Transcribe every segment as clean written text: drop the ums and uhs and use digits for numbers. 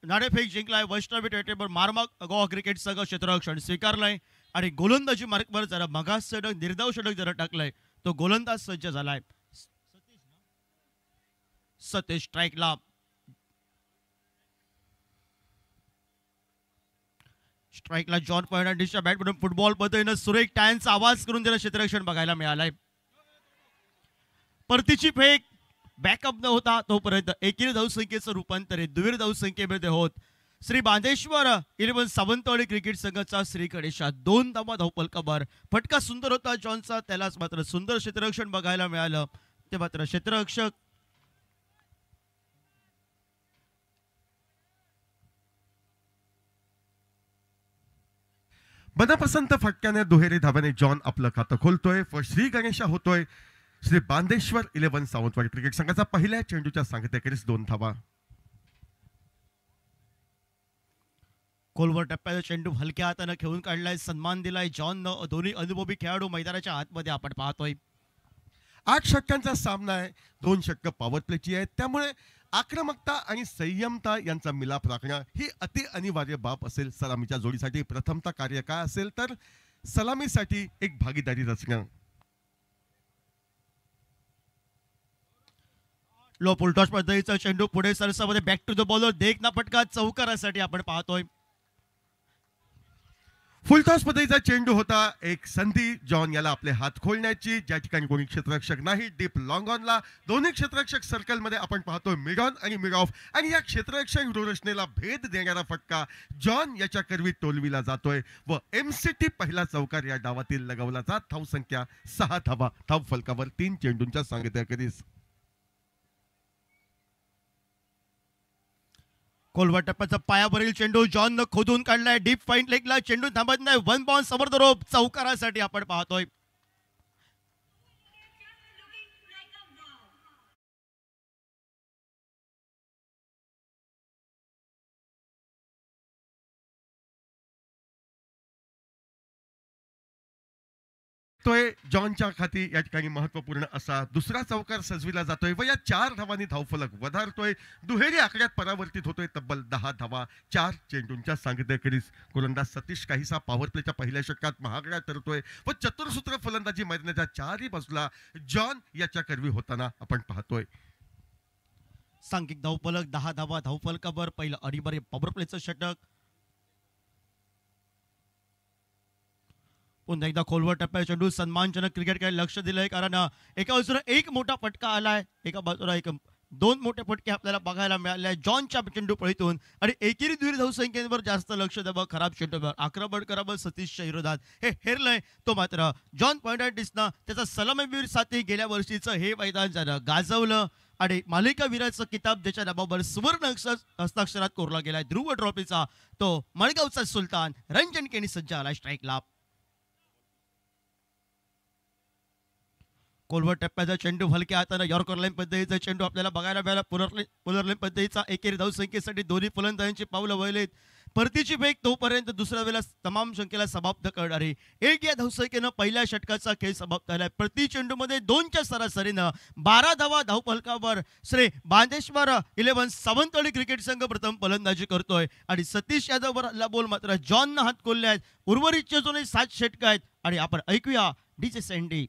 नाणेफेक जिंकलाय. वैष्णवी टेटेबर मारमाग गोवा क्रिकेट संघ क्षेत्ररक्षण स्वीकारलंय आणि गोलंदाजी मार्कवर जरा मगास षटक निर्धाव षटक जरा टाकलंय. तो गोलंदाज सज्ज झालाय. सतीश स्ट्राईकला. स्ट्राईकला जॉन फर्नांडिसच्या बॅटमधून फुटबॉल पद्धतीनं सुरेख टॅनचा आवाज करून त्याला क्षेत्ररक्षण बघायला मिळालाय. परतीची फेक बॅकअप न होता तोपर्यंत एकेरी धावसंख्येचं रूपांतर दुहेरी धावसंख्येमध्ये होत श्री बांधेश्वर 11 सावंतवाडी क्रिकेट संघाचा श्री गणेशा 2 धावा धावफलकावर. फटका सुंदर होता जॉनचा, त्यालाच मात्र सुंदर क्षेत्ररक्षण बघायला मिळालं. ते मात्र क्षेत्ररक्षक मनपसंत फटक्याने दुहेरी धाब्याने जॉन आपलं खातं खोलतोय व श्री गणेशा होतोय श्री बांधेश्वर 11 सावंतवाडी क्रिकेट संघाचा पहिल्या चेंडूच्या सांगतेखेरीज 2 धावा. खोलवर टप्प्याचा चेंडू हलक्या हाताने खेळून काढलाय. सन्मान दिलाय जॉन. दोन्ही अनुभवी खेळाडू मैदानाच्या आतमध्ये आपण पाहतोय. 8 षटकांचा सामना आहे. 2 षटकं पॉवर प्लेची आहेत. त्यामुळे आक्रमकता आणि संयमता यांचा मिलाप राखणं ही अति अनिवार्य बाब असेल. सलामीच्या जोडीसाठी प्रथमता कार्य काय असेल तर सलामीसाठी एक भागीदारी रचणं. लो फुलटॉस पद्धतीचा चेंडू पुढे सरसामध्ये बॅक टू द बॉलर देखना फटका चौकारासाठी आपण पाहतोय. फुलटॉस पद्धतीचा चेंडू होता. एक संधी जॉन याला आपले हात खोलण्याची, ज्या ठिकाणी कोणी क्षेत्ररक्षक नाही. डीप लॉंग ऑनला दोन्ही क्षेत्ररक्षक सर्कलमध्ये आपण पाहतोय मिड ऑन आणि मिड ऑफ. आणि या क्षेत्ररक्षक व्यूहरचनेला भेद देणारा फटका जॉन याच्या करवी टोलविला जातोय व एमसीटी पहिला चौकार या डावातील लगवला जात. धावसंख्या 6 धावा. धाव फलकावर 3 चेंडूंच्या सांगतेखेरीज. खोलवर टप्प्याचा पायावरील चेंडू जॉन न खोदून काढलाय. डीप फाईन लेगला चेंडू थांबत नाही. 1 बाउंस समर्थ रोप चौकारासाठी आपण पाहतोय. तोय जॉनच्या खाती या ठिकाणी महत्वपूर्ण असा दुसरा चौकार सजविला जातोय व या 4 धावांनी धावफलक वधारतोय. दुहेरी आकड्यात परावर्तित होतोय तब्बल 10 धावा 4 चेंडूंच्या सांगतेखेरीज. गोलंदाज सतीश काहीसा पॉवर प्लेच्या पहिल्या षटकात महागडा ठरतोय व चतुर्सूत्र फलंदाजी मैदानाच्या 4ही बाजूला जॉन याच्या करवी होताना आपण पाहतोय. सांघिक धावफलक 10 धावा धावफलकावर. पहिलं अनिवार्य पॉवर प्लेचं षटक. पुन्हा एकदा खोलवर टप्प्याचा चेंडू सन्मानजनक क्रिकेटकडे लक्ष दिलंय, कारण एका बाजूला एक मोठा फटका आलाय, एका बाजूला 2 मोठे फटके आपल्याला बघायला मिळाले जॉनच्या चेंडू पळीतून. आणि एकेरी दुहेरी धावसंख्येवर जास्त लक्ष द्यावं. खराब चेंडूवर आक्रमण करावं सतीशच्या विरोधात हे हेरलंय. तो मात्र जॉन फर्नांडिसनं त्याचा सलामीवीर साथी गेल्या वर्षीचं हे मैदान ज्यानं गाजवलं आणि मालिकावीराचं किताब त्याच्या नावावर सुवर्ण हस्ताक्षरात कोरला गेलाय. ध्रुव ट्रॉफीचा तो मळगावचा सुलतान रंजन केनी सज्ज आलाय स्ट्राईकला. कोलवर टप्प्याचा चेंडू हलक्या हाताने यॉर्कर लाईन पद्धतीचा चेंडू आपल्याला बघायला मिळाला. पुनर्लाईन पद्धतीचा एकेरी धावसंख्येसाठी दोन्ही फलंदाजांची पावलं वळलेत. परतीची फेक तोपर्यंत दुसऱ्या वेळेला तमाम संख्येला समाप्त करणारी 1 या धावसंख्येनं पहिल्या षटकाचा खेळ समाप्त झालाय. प्रति चेंडूमध्ये 2च्या सरासरीनं 12 धावा धावफलकावर श्री बांधेश्वर 11 सावंतवाडी क्रिकेट संघ प्रथम फलंदाजी करतोय आणि सतीश यादववर बोल मात्र जॉननं हात खोलले आहेत. उर्वरितचे अजूनही 7 षटक आहेत आणि आपण ऐकूया डीजे सँडी.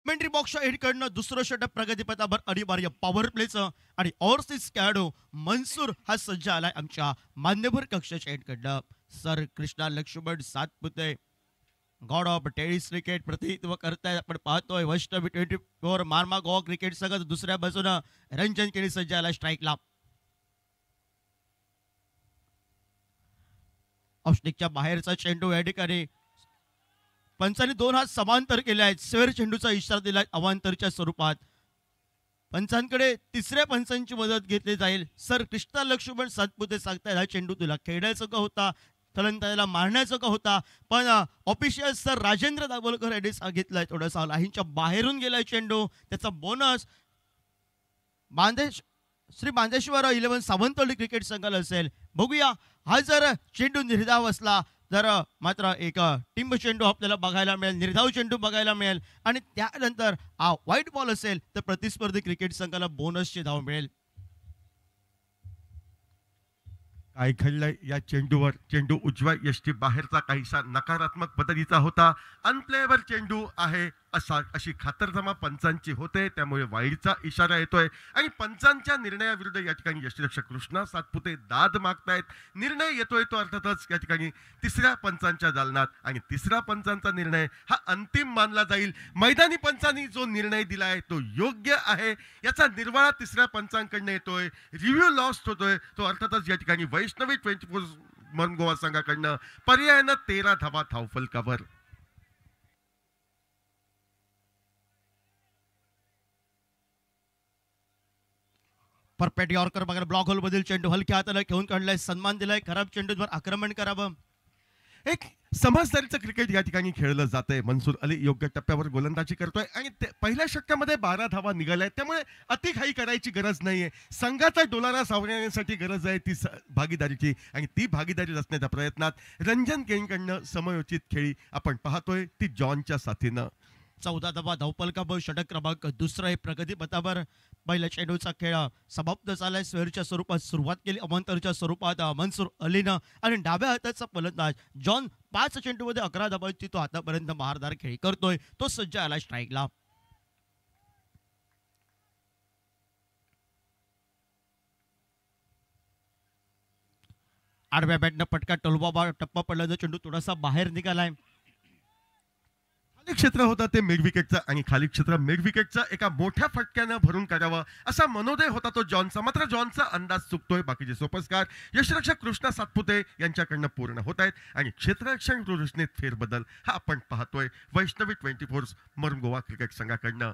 कमेंट्री बॉक्सच्या एडकडनं दुसरं षटक प्रगतीपथावर अनिवार्य पॉवर प्लेचं आणि ओव्हरसीज खेळाडू मनसूर हा सज्ज आलाय आमच्या मान्यवर कक्षाच्या एडकडनं. Sir Krishna Laxman Satpute god of tennis cricket प्रतिनिधित्व करताय आपण पाहतोय. वैष्णवी 24 मारमा गोवा क्रिकेट संघ. दुसऱ्या बाजूनं रंजन केनी सज्ज आलाय स्ट्राईकला. ऑफस्टिकच्या बाहेरचा चेंडू या ठिकाणी पंचांनी 2 हात समांतर केले आहेत. स्वेर चेंडूचा इशारा दिलाय अवांतरच्या स्वरूपात. पंचांकडे तिसऱ्या पंचांची मदत घेतली जाईल. सर कृष्णा लक्ष्मण सातपुते सांगतायत हा चेंडू तुला खेळायचा का होता, फलंदाजाला मारण्याचा का होता, पण ऑफिशियल सर राजेंद्र दाभोलकर यांनी सांगितलंय थोडासा लाईनच्या बाहेरून गेलाय चेंडू, त्याचा बोनस श्री बांदेश्वर 11 सावंतवाडी क्रिकेट संघाला असेल. बघूया हा जर चेंडू निर्धाव असला तर मात्र एक टिंब चेंडू आपल्याला बघायला मिळेल, निर्धाव चेंडू बघायला मिळेल आणि त्यानंतर हा व्हाईट बॉल असेल तर प्रतिस्पर्धी क्रिकेट संघाला बोनसची धाव मिळेल. काय घडलंय या चेंडूवर? चेंडू उजव्या यष्टी बाहेरचा काहीसा नकारात्मक पद्धतीचा होता. अनप्लेएबल चेंडू आहे अशी खातरजमा पंचांची होते, त्यामुळे वाईडचा इशारा येतोय आणि पंचांच्या निर्णयाविरुद्ध या ठिकाणी यष्टीरक्षक कृष्णा सातपुते दाद मागतायत. निर्णय येतोय तो अर्थातच या ठिकाणी तिसऱ्या पंचांच्या दालनात आणि तिसऱ्या पंचांचा निर्णय हा अंतिम मानला जाईल. मैदानी पंचांनी जो निर्णय दिलाय तो योग्य आहे याचा निर्वाळा तिसऱ्या पंचांकडनं येतोय. रिव्ह्यू लॉस्ट होतोय तो अर्थातच या ठिकाणी वैष्णवी 24 मन गोवा संघाकडनं पर्यायानं 13 धावा धावफलकावर. परफेक्ट यॉर्कर बघा, ब्लॉक होल मधील चेंडू हलक्या हाताला घेऊन काढलाय, सन्मान दिलाय. खराब चेंडूवर आक्रमण करावं, एक समजदारीचं क्रिकेट या ठिकाणी खेळलं जातंय. मनसूर अली योग्य टप्प्यावर गोलंदाजी करतोय आणि पहिल्या षटकामध्ये 12 धावा निघाल्या, त्यामुळे अतिघाई करायची गरज नाहीये. संघाचा डोलारा सावरण्यासाठी गरज आहे ती भागीदारीची आणि ती भागीदारी रचण्याच्या प्रयत्नात रंजन केंकडनं समयोचित खेळी आपण पाहतोय ती जॉनच्या साथीनं. 14 धावा धावफलकावर, षटक क्रमांक दुसरा हे प्रगती पथावर. पहिल्या चेंडूचा खेळ समाप्त झालाय. स्वेअरच्या स्वरूपात सुरुवात केली अवंतरच्या स्वरूपात मनसूर अलीनं आणि डाव्या हाताचा फलंदाज जॉन 5 चेंडूमध्ये 11 धावांची तो आतापर्यंत बहारदार खेळी करतोय. तो सज्ज आला स्ट्राईकला. आडव्या बॅटनं पटका टोलवा टप्पा पडल्याचा चेंडू थोडासा बाहेर निघालाय. खाली क्षेत्र होतं ते मिड विकेटचं आणि खाली क्षेत्र मिड विकेटचं एका मोठ्या फटक्यानं भरून काढावं असा मनोदय होता तो जॉनचा. मात्र जॉनचा अंदाज चुकतोय. बाकीचे सोपस्कार यशरक्षक कृष्णा सातपुते यांच्याकडनं पूर्ण होत आहेत आणि क्षेत्ररक्षण रचनेत फेरबदल हा आपण पाहतोय वैष्णवी 24 मरून गोवा क्रिकेट संघाकडनं.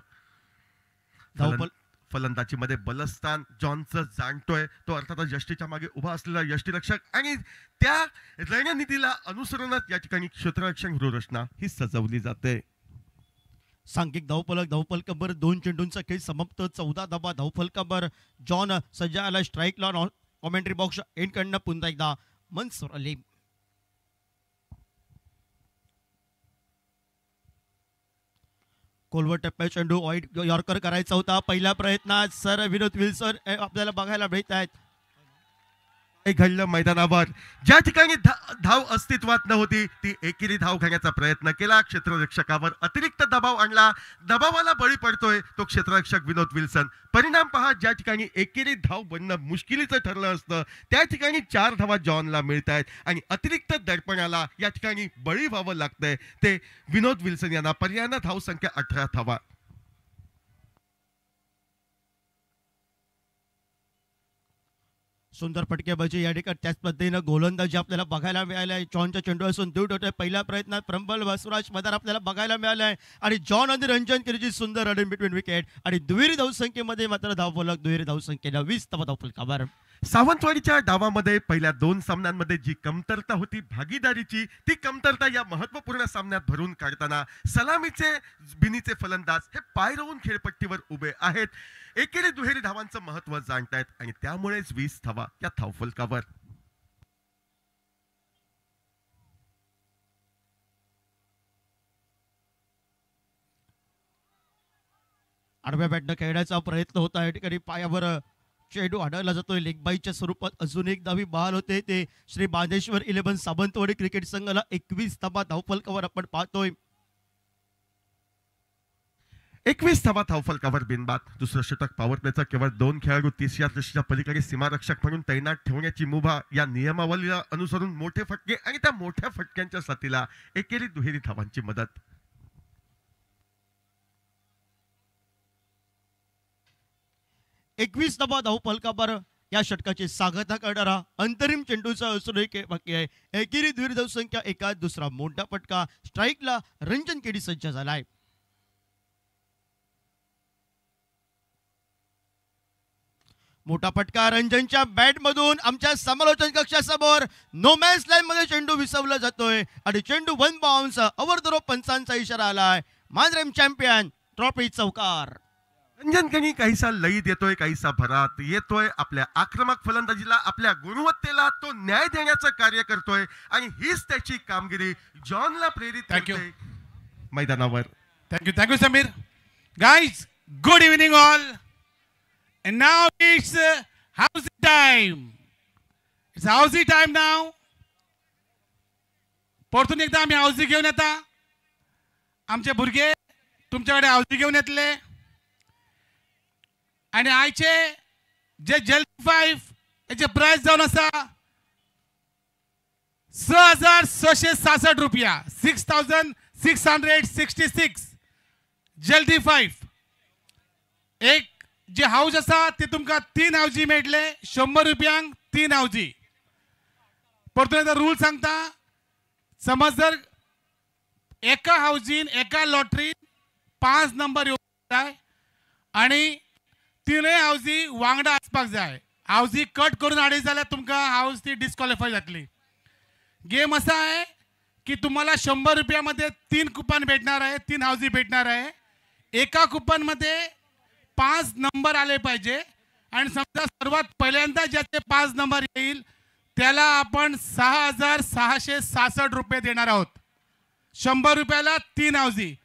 फलंदाजीमध्ये बलस्थान जॉनचं जाणतोय तो अर्थातच यष्टीच्या मागे उभा असलेला यष्टीरक्षक आणि त्या रणनीतीला अनुसरूनच या ठिकाणी क्षेत्ररक्षण रचना ही सजवली जाते. सांघिक धावफलकावर 2 चेंडूंचा खेळ समाप्त. 14 धावा धावफलकावर. जॉन सज्जा आला स्ट्राईकला. कॉमेंट्री बॉक्स एंड कडनं पुन्हा एकदा मनसूर अली. कोलवर टप्प्या चेंडू वाईट यॉर्कर करायचा होता. पहिल्या प्रयत्नात सर विनोद विल्सन आपल्याला बघायला मिळत आहेत. घडलं मैदानावर ज्या ठिकाणी धाव अस्तित्वात नव्हती ती एकेरी धाव घेण्याचा प्रयत्न केला. क्षेत्ररक्षकावर अतिरिक्त दबाव आणला. दबावाला बळी पडतोय तो क्षेत्ररक्षक विनोद विल्सन. परिणाम पहा, ज्या ठिकाणी एकेरी धाव बनणं मुश्किलीचं ठरलं असतं त्या ठिकाणी 4 धावा जॉनला मिळत आहेत आणि अतिरिक्त दडपणाला या ठिकाणी बळी व्हावं लागतंय ते विनोद विल्सन यांना. पर्यायानं धाव संख्या 18 धावा. सुंदर फटकेबाजी या ठिकाणी त्याच पद्धतीनं गोलंदाजी आपल्याला बघायला मिळालाय. जॉनच्या चेंडू असून दूर होतोय. पहिल्या प्रयत्नात प्रबल वसुराज मदार आपल्याला बघायला मिळालाय आणि जॉन आणि रंजन किरीची सुंदर रन इन बिटवीन विकेट आणि दुहेरी धावसंख्येमध्ये मात्र धावफलक दुहेरी धावसंख्येला 20 धावा धावफलकावर. सावंतवाडीच्या डावामध्ये पहिल्या 2 सामन्यांमध्ये जी कमतरता होती भागीदारीची ती कमतरता या महत्वपूर्ण सामन्यात भरून काढताना सलामीचे बिनीचे फलंदाज हे पाय रोवून खेळपट्टीवर उभे आहेत. एकेरी दुहेरी धावांचं महत्व जाणतायत आणि त्यामुळेच 20 धावा या धावफलकावर. आडव्या बॅटनं खेळण्याचा प्रयत्न होता. या ठिकाणी पायावर चेंडू आढळला जातोय. लेगबाईच्या स्वरूपात अजून एक धावी बहाल होते. ते श्री बांदेश्वर 11 सावंतवाडी क्रिकेट संघाला 21 धावा धावफलकावर आपण पाहतोय. 21 धावा धावफलकावर बिनबाद. दुसरं षटक पॉवर प्लेचा केवळ 2 खेळाडू 30 या दृष्टीच्या पलीकडे सीमारक्षक म्हणून तैनात ठेवण्याची मुभा या नियमावलीला अनुसरून मोठे फटके आणि त्या मोठ्या फटक्यांच्या साथीला एकेरी दुहेरी धावांची मदत. 21 धावा धावफलकावर या षटकाची सांगता करणारा अंतरिम चेंडूचा असून बाकी आहे. एकेरी दुहेरी धावसंख्या एका. दुसरा मोठा फटका. स्ट्राईकला रंजन केडी सज्ज झालाय. मोठा फटका रंजनच्या बॅट मधून आमच्या समालोचन कक्षासमोर नो मॅच लाईन मध्ये चेंडू विसवला जातोय आणि चेंडू one bounce over the rope पंचांचा इशारा आलाय. मांजरेम चॅम्पियन ट्रॉफी चौकार. रंजन कनी काहीसा लयीत येतोय, काहीसा भरात येतोय. आपल्या आक्रमक फलंदाजीला, आपल्या गुणवत्तेला तो न्याय देण्याचं कार्य करतोय आणि हीच त्याची कामगिरी जॉनला प्रेरित करते मैदानावर. Thank you, Samir. Guys, good evening all. And now it's housey time. It's housey time now. परतून एकदा आम्ही हाऊसी घेऊन येता. आमचे भुरगे तुमच्याकडे हाऊसी घेऊन येतले आणि आयचे जे जल्दी 5 याचे प्राइस जावन आसा 6,666 रुपया. 6,666 जल्दी 5. एक जे हाऊस असा ते तुमका 3 हाऊजी मेळटले 100 रुपयांक 3 हाऊजी. परतून एकदा रूल सांगता. समज जर एका हाऊजीन एका लॉटरीन 5 नंबर येवंक जाय आणि 3 हाऊजी वांगडा आसपाक जाय. हाऊजी कट करून हाडीत जाल्यार तुमकां हाऊस ती डिस्क्वॉलिफाय जातली. गेम असा आहे की तुम्हाला 100 रुपयामध्ये 3 कुपन भेटणार आहे, 3 हाऊजी भेटणार आहे. एका कुपन मध्ये 5 नंबर आले पाहिजे आणि समजा सर्वात पहिल्यांदा ज्याचे 5 नंबर येईल त्याला आपण 6,666 रुपये देणार आहोत. 100 रुपयाला 3 हाऊजी.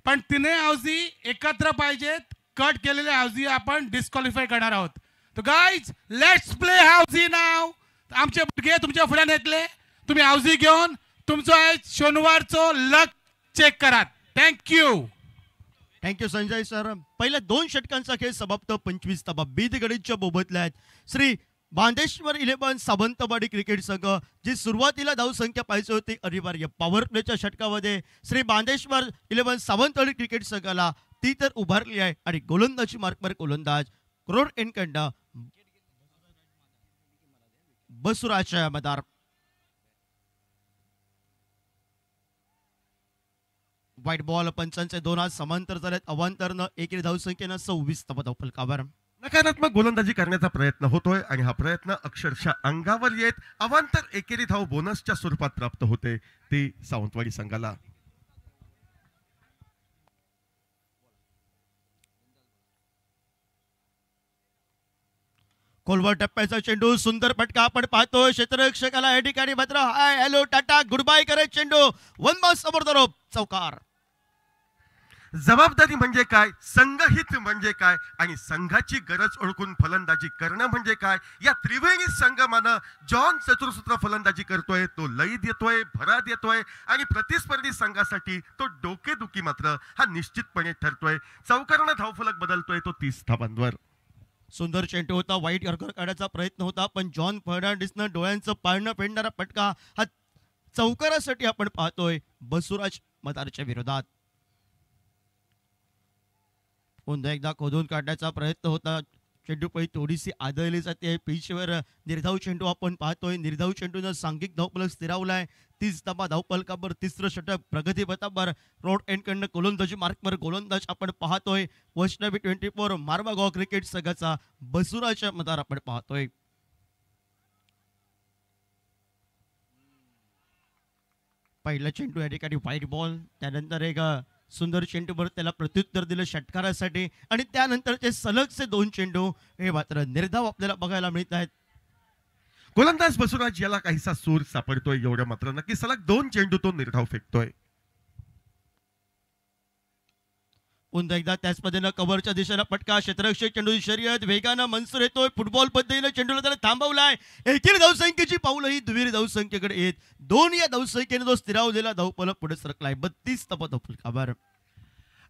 पण 3 हाऊजी एकत्र पाहिजेत. कट केलेले हाऊजी आपण डिस्क्वॉलिफाय करणार आहोत. तो गाईज लेट्स प्ले हाऊजी नाव. आमचे भुरगे तुमच्या फुड्यान येतले. तुम्ही हाऊजी घेऊन तुमचो शनिवारचो लक चेक करात. थँक्यू. Thank you Sanjay sir. पहिल्या 2 षटकांचा खेळ समाप्त. 25 धावा बीदगडीच्या बोबतल्या आहेत. श्री बांदेश्वर 11 सावंतवाडी क्रिकेट संघ जी सुरुवातीला धावसंख्या पाहिजे होती अनिवार्य पॉवर प्लेच्या षटकामध्ये श्री बांदेश्वर 11 सावंतवाडी क्रिकेट संघाला ती तर उभारली आहे आणि गोलंदाजी मार्कवर गोलंदाज क्रोर एनकंडा बसुराज मदार. व्हाईट बॉल पंचांचे 2 हात समांतर झालेत. अवांतरनं एकेरी धावसंख्येनं 26 धावा धावफलकावर. नकारात्मक गोलंदाजी करण्याचा प्रयत्न होतोय आणि हा प्रयत्न अक्षरशः अंगावर येत अवांतर एकेरी धाव बोनसच्या स्वरूपात प्राप्त होते ती सावंतवाडी संघाला. खोलवर टप्प्याचा चेंडू सुंदर फटका आपण पाहतोय. क्षेत्ररक्षकाला या ठिकाणी मात्र hi hello tata goodbye करत चेंडू one bounce over the rope चौकार. जबाबदारी म्हणजे काय, संघहित म्हणजे काय आणि संघाची गरज ओळखून फलंदाजी करणं म्हणजे काय या त्रिवेणी संगमानं जॉन चतुर्सूत्र फलंदाजी करतोय. तो लयीत येतोय, भरात येतोय आणि प्रतिस्पर्धी संघासाठी तो डोकेदुखी मात्र हा निश्चितपणे ठरतोय. चौकारानं धावफलक बदलतोय तो 30 धावांवर. सुंदर चेंडू होता. वाईट यॉर्कर काढायचा प्रयत्न होता पण जॉन फर्नांडिसनं डोळ्यांचं पाळणं फेडणारा फटका हा चौकारासाठी आपण पाहतोय बसुराज मदारच्या विरोधात. पुन्हा एकदा खोदून काढण्याचा प्रयत्न होता. चेंडू पळी थोडीशी आदळली जाते. पिचवर निर्धाव चेंडू आपण पाहतोय. निर्धाव चेंडूनं सांघिक धावफलक स्थिरावलाय. 30 धावा धावफलकावर. 3रं षटक प्रगती पथावर रोड एंडकडनं गोलंदाजी मार्कवर गोलंदाज आपण पाहतोय. वैष्णवी 24 मारवागाव क्रिकेट संघाचा बसुराज मदार आपण पाहतोय. पहिला चेंडू या ठिकाणी व्हाईट बॉल. त्यानंतर एक सुंदर चेंडूवर त्याला प्रत्युत्तर दिलं षटकारासाठी आणि त्यानंतरचे सलगचे 2 चेंडू हे मात्र निर्धाव आपल्याला बघायला मिळत आहेत. गोलंदाज बसुराज याला काहीसा सूर सापडतोय एवढं मात्र नक्की. सलग 2 चेंडू तो निर्धाव फेकतोय. पुन्हा एकदा त्याच पद्धतीनं कव्हरच्या दिशेला फटका. क्षेत्ररक्षक चेंडू शर्यत वेगानं मनसूर येतोय. फुटबॉल पद्धतीनं चेंडूला त्याला थांबवलाय. एकेरी धावसंख्येची पावलं ही दुहेरी धावसंख्येकडे येत 2 या धावसंख्येने जो स्थिरावलेला धावफलक पुढे सरकलाय 32 धावा धावफलकावर.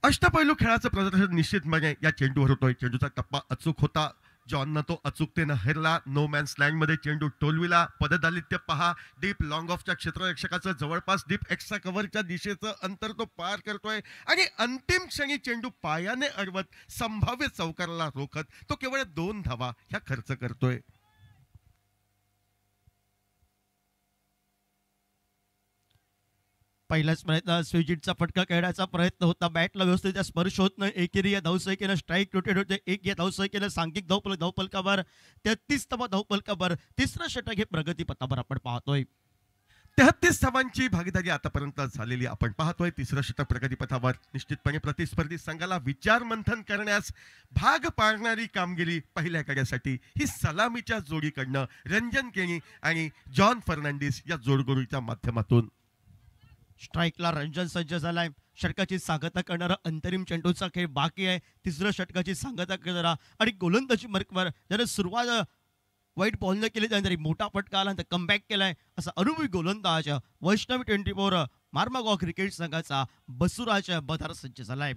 अष्टपैलू खेळाचं प्रदर्शन निश्चितपणे या चेंडूवर होतोय. चेंडूचा टप्पा अचूक होता. जॉननं तो अचूकतेनं हेरला. नो मॅन्स लँड मध्ये चेंडू टोलविला. पददालित्य पहा. डीप लॉंग ऑफच्या क्षेत्ररक्षकाचं जवळपास डीप एक्स्ट्रा कव्हरच्या दिशेचं अंतर तो पार करतोय आणि अंतिम क्षणी चेंडू पायाने अडवत संभाव्य चौकाराला रोखत तो केवळ 2 धावा ह्या खर्च करतोय. पहिल्याच प्रयत्न स्विजिटचा फटका खेळण्याचा प्रयत्न होता. बॅटला व्यवस्थित स्पर्श होत नाही. एकेरी या धावसंख्येनं स्ट्राईक रोटेट होते. एक या धावसंख्येनं सांघिक धावफलकावर 33 धावा धावफलकावर तिसरं षटक हे प्रगतीपथावर आपण पाहतोय. 33 धावांची भागीदारी आतापर्यंत झालेली आपण पाहतोय. तिसरं षटक प्रगतीपथावर निश्चितपणे प्रतिस्पर्धी संघाला विचार मंथन करण्यास भाग पाडणारी कामगिरी पहिल्या कार्यासाठी ही सलामीच्या जोडीकडनं रंजन केणी आणि जॉन फर्नांडिस या जोडगोळीच्या माध्यमातून. स्ट्राईकला रंजन सज्ज झालाय. षटकाची सांगता करणारा अंतरिम चेंडूचा खेळ बाकी आहे. तिसरं षटकाची सांगता करणारा आणि गोलंदाजी मार्कवर ज्याने सुरुवात वाईट बॉलने केली त्यानंतर मोठा फटका आला नंतर कमबॅक केलाय असा अनुभवी गोलंदाज वैष्णवी 24 मार्मागॉ क्रिकेट संघाचा बसुराज बधार सज्ज झालाय.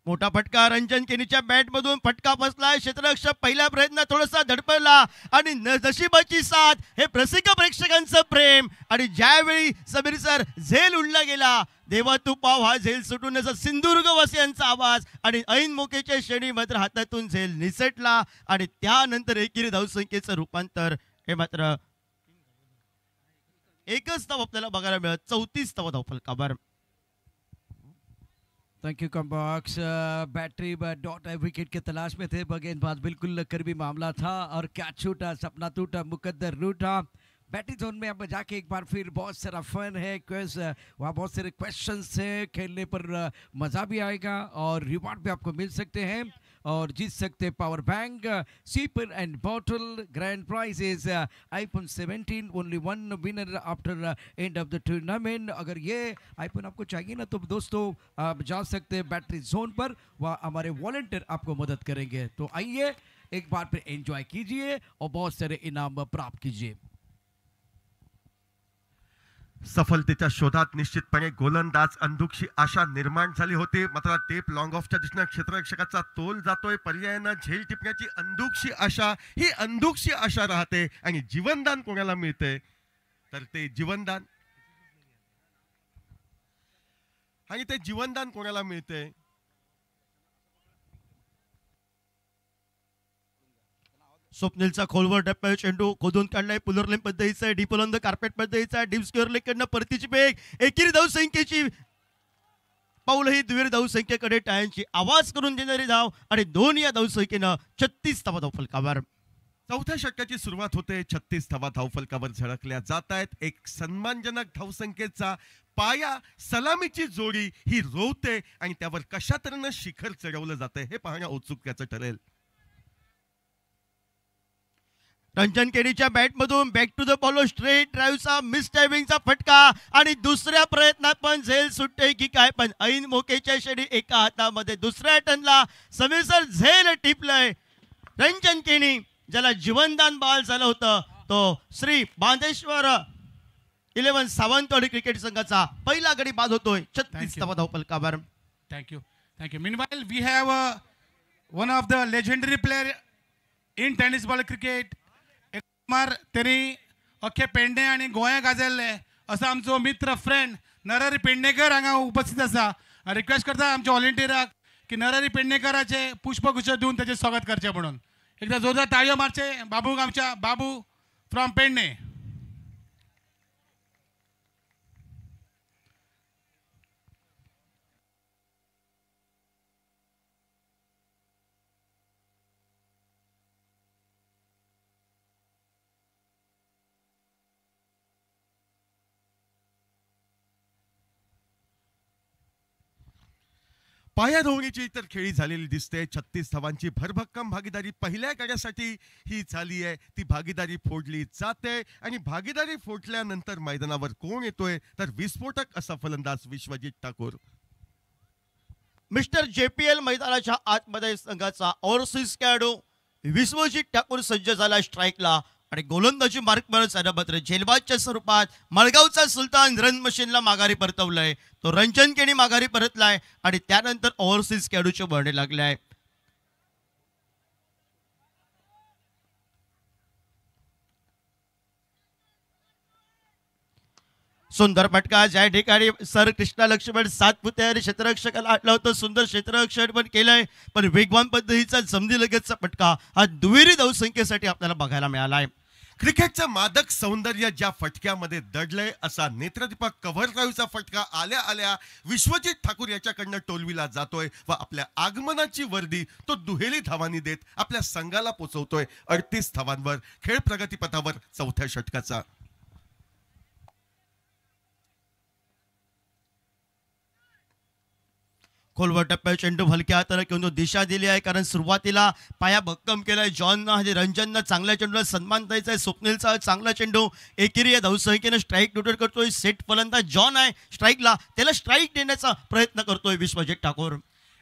मोठा फटका रंजन केनीच्या बॅट मधून फटका बसलाय. क्षेत्ररक्षक पहिल्या प्रयत्नात थोडासा धडपडला आणि नशिबाची साथ हे रसिक प्रेक्षकांचं प्रेम आणि ज्यावेळी समीर सर झेल उडला गेला देवा तू पाव हा झेल सुटून असा सिंधुदुर्गवासियांचा आवाज आणि ऐन मोकेच्या क्षणी मात्र हातातून झेल निसटला आणि त्यानंतर एकेरी धावसंख्येचं रूपांतर हे मात्र एकच धाव आपल्याला बघायला मिळत. 34 धावा धावफलकावर. थैंक यू कॉम्बॉक्स. बैटरी डॉट विकेट के तलाश में थे. गेंदबाज बिल्कुल करीबी मामला था और कैच छूटा, सपना टूटा, मुकद्दर रूठा. बैटिंग जोन में अब जाके एक बार फिर बहुत सारा फन है, क्विज वहाँ बहुत सारे क्वेश्चंस हैं. खेलने पर मज़ा भी आएगा और रिवॉर्ड भी आपको मिल सकते हैं और जीत सकते power bank, sipper and bottle. Grand prize is iPhone 17. Only one winner after end of the tournament. अगर ये आईफोन आपको चाहिए ना तो दोस्तों आप जा सकते हैं बैटरी जोन पर. वहाँ हमारे वॉलंटियर आपको मदद करेंगे. तो आइए एक बार फिर एंजॉय कीजिए और बहुत सारे इनाम प्राप्त कीजिए. सफलतेच्या शोधात निश्चितपणे गोलंदाज अंधुकशी आशा निर्माण झाली होती. मात्र टेप लॉंग ऑफच्या दिशेने क्षेत्ररक्षकाचा तोल जातोय. पर्यायानं झेल टिपण्याची अंधुकशी आशा ही अंधुकशी आशा राहते आणि जीवनदान कोणाला मिळते तर ते जीवनदान आणि ते जीवनदान कोणाला मिळते स्वप्नीलचा खोलवर टप्प्यावर चेंडू खोदून काढलाय. पुलरलेम पद्धतीचा आहे. डीप ऑन द कार्पेट पद्धतीचा आहे. डीप स्क्वेअर लेगकडनं परतीची बेग. एकेरी धावसंख्येची पाऊल ही दुहेरी धावसंख्येकडे टाळ्यांची आवाज करून देणारी धाव आणि दोन या धावसंख्येनं 36 धावा धावफलकावर. चौथ्या षटकाची सुरुवात होते. 36 धावा धावफलकावर झळकल्या जात आहेत. एक सन्मानजनक धावसंख्येचा पाया सलामीची जोडी ही रोवते आणि त्यावर कशा तऱ्हेनं शिखर चढवलं जाते हे पाहणं औत्सुक्याचं ठरेल. रंजन केनीच्या बॅटमधून back to the ball straight ड्राईव्हचा मिस टायमिंगचा फटका आणि दुसऱ्या प्रयत्नात पण झेल सुटते की काय पण ऐन मोकेच्या क्षणी एका हातामध्ये दुसऱ्या टनला समीर झेल टिपलंय. रंजन केनी ज्याला जीवनदान बॉल झालं होतं तो श्री बांधेश्वर 11 सावंतवाडी क्रिकेट संघाचा पहिला गडी बाद होतोय. 36 धावा धावफलकावर. Thank you. Meanwhile, we have one of the legendary player in tennis ball cricket. Kumar त्यांनी अख्खे पेडणे आणि गोंया गाजल्ले असं आमचो मित्र फ्रेंड नरहरी पेडणेकर हांगा उपस्थित आसा. रिक्वेस्ट करता आमच्या व्हॉलंटियराक की नरहरी पेडणेकराचे पुष्पगुच्छ दिवन त्याचे स्वागत करचे म्हणून. एकदा जोरदार ताळयो मारचे बाबूक, आमच्या बाबू फ्रॉम पेडणे. पायाधोरणीची तर खेळी झालेली दिसते. 36 धावांची भरभक्कम भागीदारी पहिल्या कार्यासाठी ही झाली आहे. ती भागीदारी फोडली जाते आणि भागीदारी फोडल्यानंतर मैदानावर कोण येतोय तर विस्फोटक असा फलंदाज विश्वजित ठाकूर. मिस्टर JPL मैदानाच्या आतमध्ये संघाचा ओव्हरसीज खेळाडू विश्वजित ठाकूर सज्ज झाला स्ट्राईकला आणि गोलंदाजी मार्कवर मात्र झेलबाजच्या स्वरूपात मळगावचा सुलतान रन मशीनला माघारी परतवलंय. तो रंजन केनी माघारी परतलाय आणि त्यानंतर ओव्हरसीज खेळाडूचे बळणे लागले आहे. सुंदर फटका ज्या ठिकाणी सर कृष्णा लक्ष्मण सातपुते आणि क्षेत्ररक्षकाला आटला होतं. सुंदर क्षेत्ररक्षण पण केलंय पण वेगवान पद्धतीचा जमनी लगतचा फटका हा दुहेरी धावसंख्येसाठी आपल्याला बघायला मिळाला आहे. क्रिकेटचं मादक सौंदर्य ज्या फटक्यामध्ये दडलंय असा नेत्रदीपक कव्हर ड्राईव्हचा फटका आल्या आल्या विश्वजित ठाकूर याच्याकडनं टोलविला जातोय व आपल्या आगमनाची वर्दी तो दुहेरी धावांनी देत आपल्या संघाला पोचवतोय 38 धावांवर खेळ प्रगतीपथावर चौथ्या षटकाचा. खोलवर टप्प्यात चेंडू हलक्या हाताने घेऊन तो दिशा दिली आहे, कारण सुरुवातीला पाया भक्कम केलाय जॉननं आणि रंजननं चांगल्या चेंडूला सन्मान द्यायचा आहे. स्वप्नीलचा चांगला चेंडू एकेरी या धावसंख्येने स्ट्राईक नोटेड करतोय. सेट फलंदाज जॉन आहे स्ट्राईकला, त्याला स्ट्राईक देण्याचा प्रयत्न करतोय विश्वजित ठाकूर.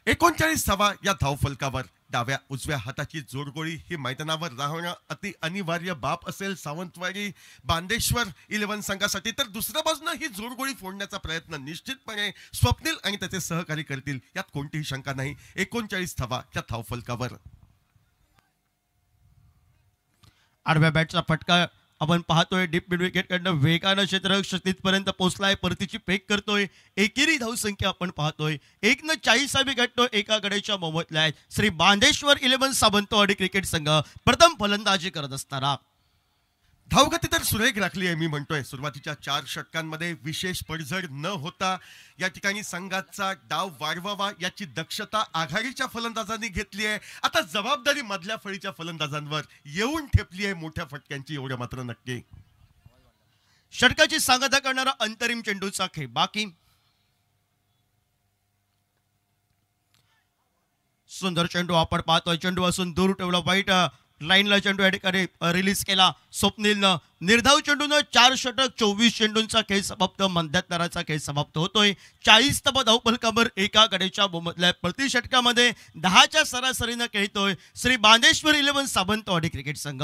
39 धावा या धावफलकावर. डाव्या उजव्या हाताची जोडगोळी ही मैदानावर राहणं अति अनिवार्य बाब असेल सावंतवाडी बांदेश्वर 11 संघासाठी. तर दुसऱ्या बाजूनं ही जोडगोळी फोडण्याचा प्रयत्न निश्चितपणे स्वप्नील आणि त्याचे सहकारी करतील यात कोणतीही शंका नाही. 39 धावा या धावफलकावर. आडव्या बॅटचा फटका आपण पाहतोय. डीप मिड विकेटकडनं वेगानं क्षेत्ररक्षक तिथपर्यंत पोहोचलाय, परतीची फेक करतोय. एकेरी धावसंख्या आपण पाहतोय 1/40 गाठतोय एका गड्याच्या मोबदल्यात आहेत. श्री बांदेश्वर 11 सावंतवाडी क्रिकेट संघ प्रथम फलंदाजी करत असताना. धावगती तर सुरेख राखली आहे. मी म्हणतोय सुरुवातीच्या 4 षटकांमध्ये विशेष पडझड न होता या ठिकाणी संघाचा डाव वाढवावा याची दक्षता आघाडीच्या फलंदाजांनी घेतली आहे. आता जबाबदारी मधल्या फळीच्या फलंदाजांवर येऊन ठेपली आहे मोठ्या फटक्यांची, एवढं मात्र नक्की. षटकाची सांगता करणारा अंतरिम चेंडूचा खेळ बाकी. सुंदर चेंडू आपण पाहतोय. चेंडू असून दूर ठेवला, वाईट लाईनला चेंडू या ठिकाणी रिलीज केला स्वप्नीलनं. निर्धाव चेंडूनं 4 षटक 24 चेंडूंचा खेळ समाप्त. मध्यातराचा खेळ समाप्त होतोय. 40 धावफलकावर एका गड्याच्या मोबदल्यात. प्रति षटकामध्ये 10च्या सरासरीनं खेळतोय श्री बांदेश्वर 11 सावंतवाडी क्रिकेट संघ.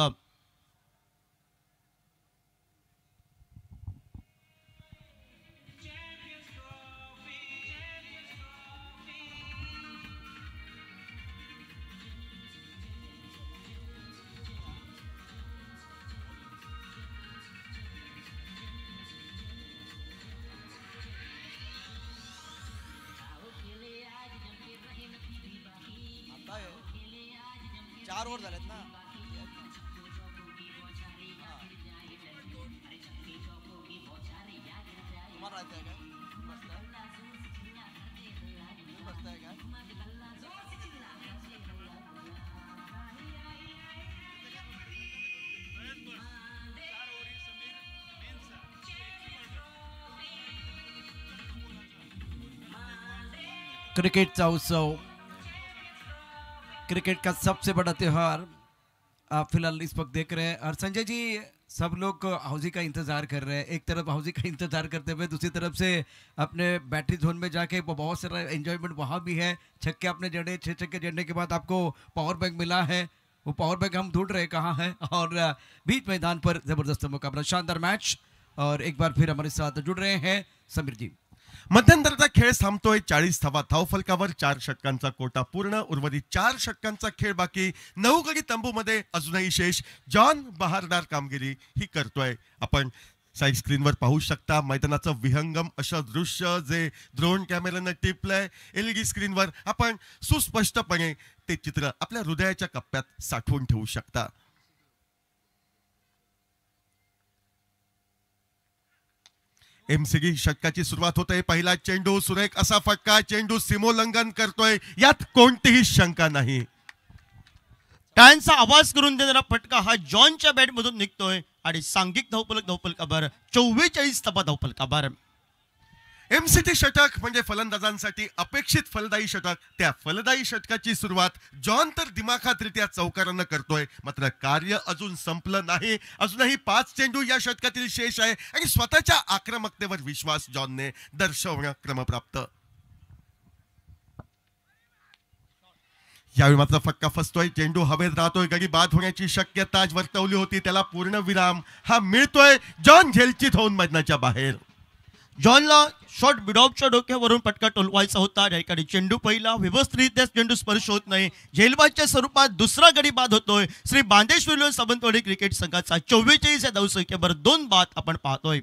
चार ओव्हर झालेत ना. तुम्हाला राहते काय बसताय काय? क्रिकेट का उत्सव, क्रिकेट का सबसे बड़ा त्यौहार आप फिलहाल इस वक्त देख रहे हैं. और संजय जी, सब लोग हाउजी का इंतज़ार कर रहे हैं. एक तरफ हाउजी का इंतज़ार करते हुए दूसरी तरफ से अपने बैटरी जोन में जाके बहुत सारा एंजॉयमेंट वहाँ भी है. छक्के आपने जड़े, 6 छक्के जड़ने के बाद आपको पावर बैंक मिला है. वो पावर बैंक हम ढूंढ रहे कहाँ है. और बीच मैदान पर ज़बरदस्त मुकाबला, शानदार मैच. और एक बार फिर हमारे साथ जुड़ रहे हैं समीर जी. मध्यंतराचा खेळ थांबतोय. 40 धावा धावफलकावर. 4 षटकांचा कोटा पूर्ण. उर्वरित 4 षटकांचा खेळ बाकी. 9 गडी तंबूमध्ये अजूनही शेष. जॉन बहारदार कामगिरी ही करतोय. आपण साईड स्क्रीनवर पाहू शकता मैदानाचं विहंगम असं दृश्य जे ड्रोन कॅमेऱ्यानं टिपलंय. LED स्क्रीनवर आपण सुस्पष्टपणे ते चित्र आपल्या हृदयाच्या कप्प्यात साठवून ठेवू शकता. MCD षटकाची सुरुवात होते. पहिला चेंडू सुरेख असा फटका. चेंडू सीमोल्लंघन करतोय यात कोणतीही शंका नाही. टाळ्यांचा आवाज करून देणारा फटका हा जॉनच्या बॅटमधून निघतोय आणि सांघिक धावफलकावर 44 धावफलकावर. MCT षटक म्हणजे फलंदाजांसाठी अपेक्षित फलदायी षटक. त्या फलदायी षटकाची सुरुवात जॉन तर दिमाखातरित्या चौकारानं करतोय. मात्र कार्य अजून संपलं नाही. अजूनही 5 चेंडू या षटकातील शेष आहे आणि स्वतःच्या आक्रमकतेवर विश्वास जॉनने दर्शवणं क्रमप्राप्त. यावेळी मात्र फटका फसतोय. चेंडू हवेत राहतोय. गडी बाद होण्याची शक्यता वर्तवली होती, त्याला पूर्ण विराम हा मिळतोय. जॉन झेलचित होऊन मैदानाच्या बाहेर. जॉनला शॉट बिडॉपच्या डोक्यावरून फटका टोलवायचा होता. या ठिकाणी चेंडू पहिला व्यवस्थितरित्या चेंडू स्पर्श होत नाही. झेलबादच्या स्वरूपात दुसरा गडी बाद होतोय. श्री बांदेश्वर सावंतवाडी क्रिकेट संघाचा 44 या धावसंख्येवर 2 बाद आपण पाहतोय.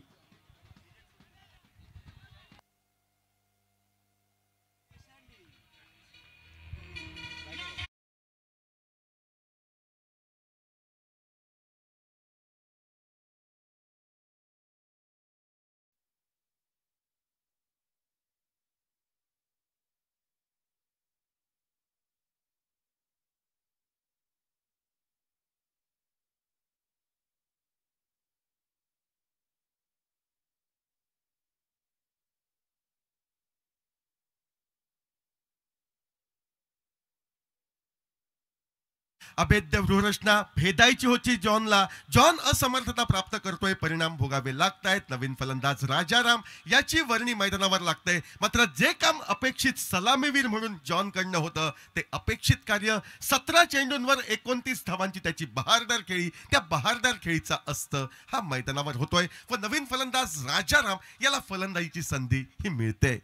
अभेद्य व्यूहरचना भेदायची होती जॉनला. जॉन असमर्थता प्राप्त करतोय, परिणाम भोगावे लागतायत. नवीन फलंदाज राजाराम याची वर्णी मैदानावर लागते. मात्र जे काम अपेक्षित सलामीवीर म्हणून जॉन कडनं होतं ते अपेक्षित कार्य 17 चेंडूंवर 29 धावांची त्याची बहारदार खेळी, त्या बहारदार खेळीचा असतं हा मैदानावर होतोय व नवीन फलंदाज राजाराम याला फलंदाजीची संधी ही मिळते.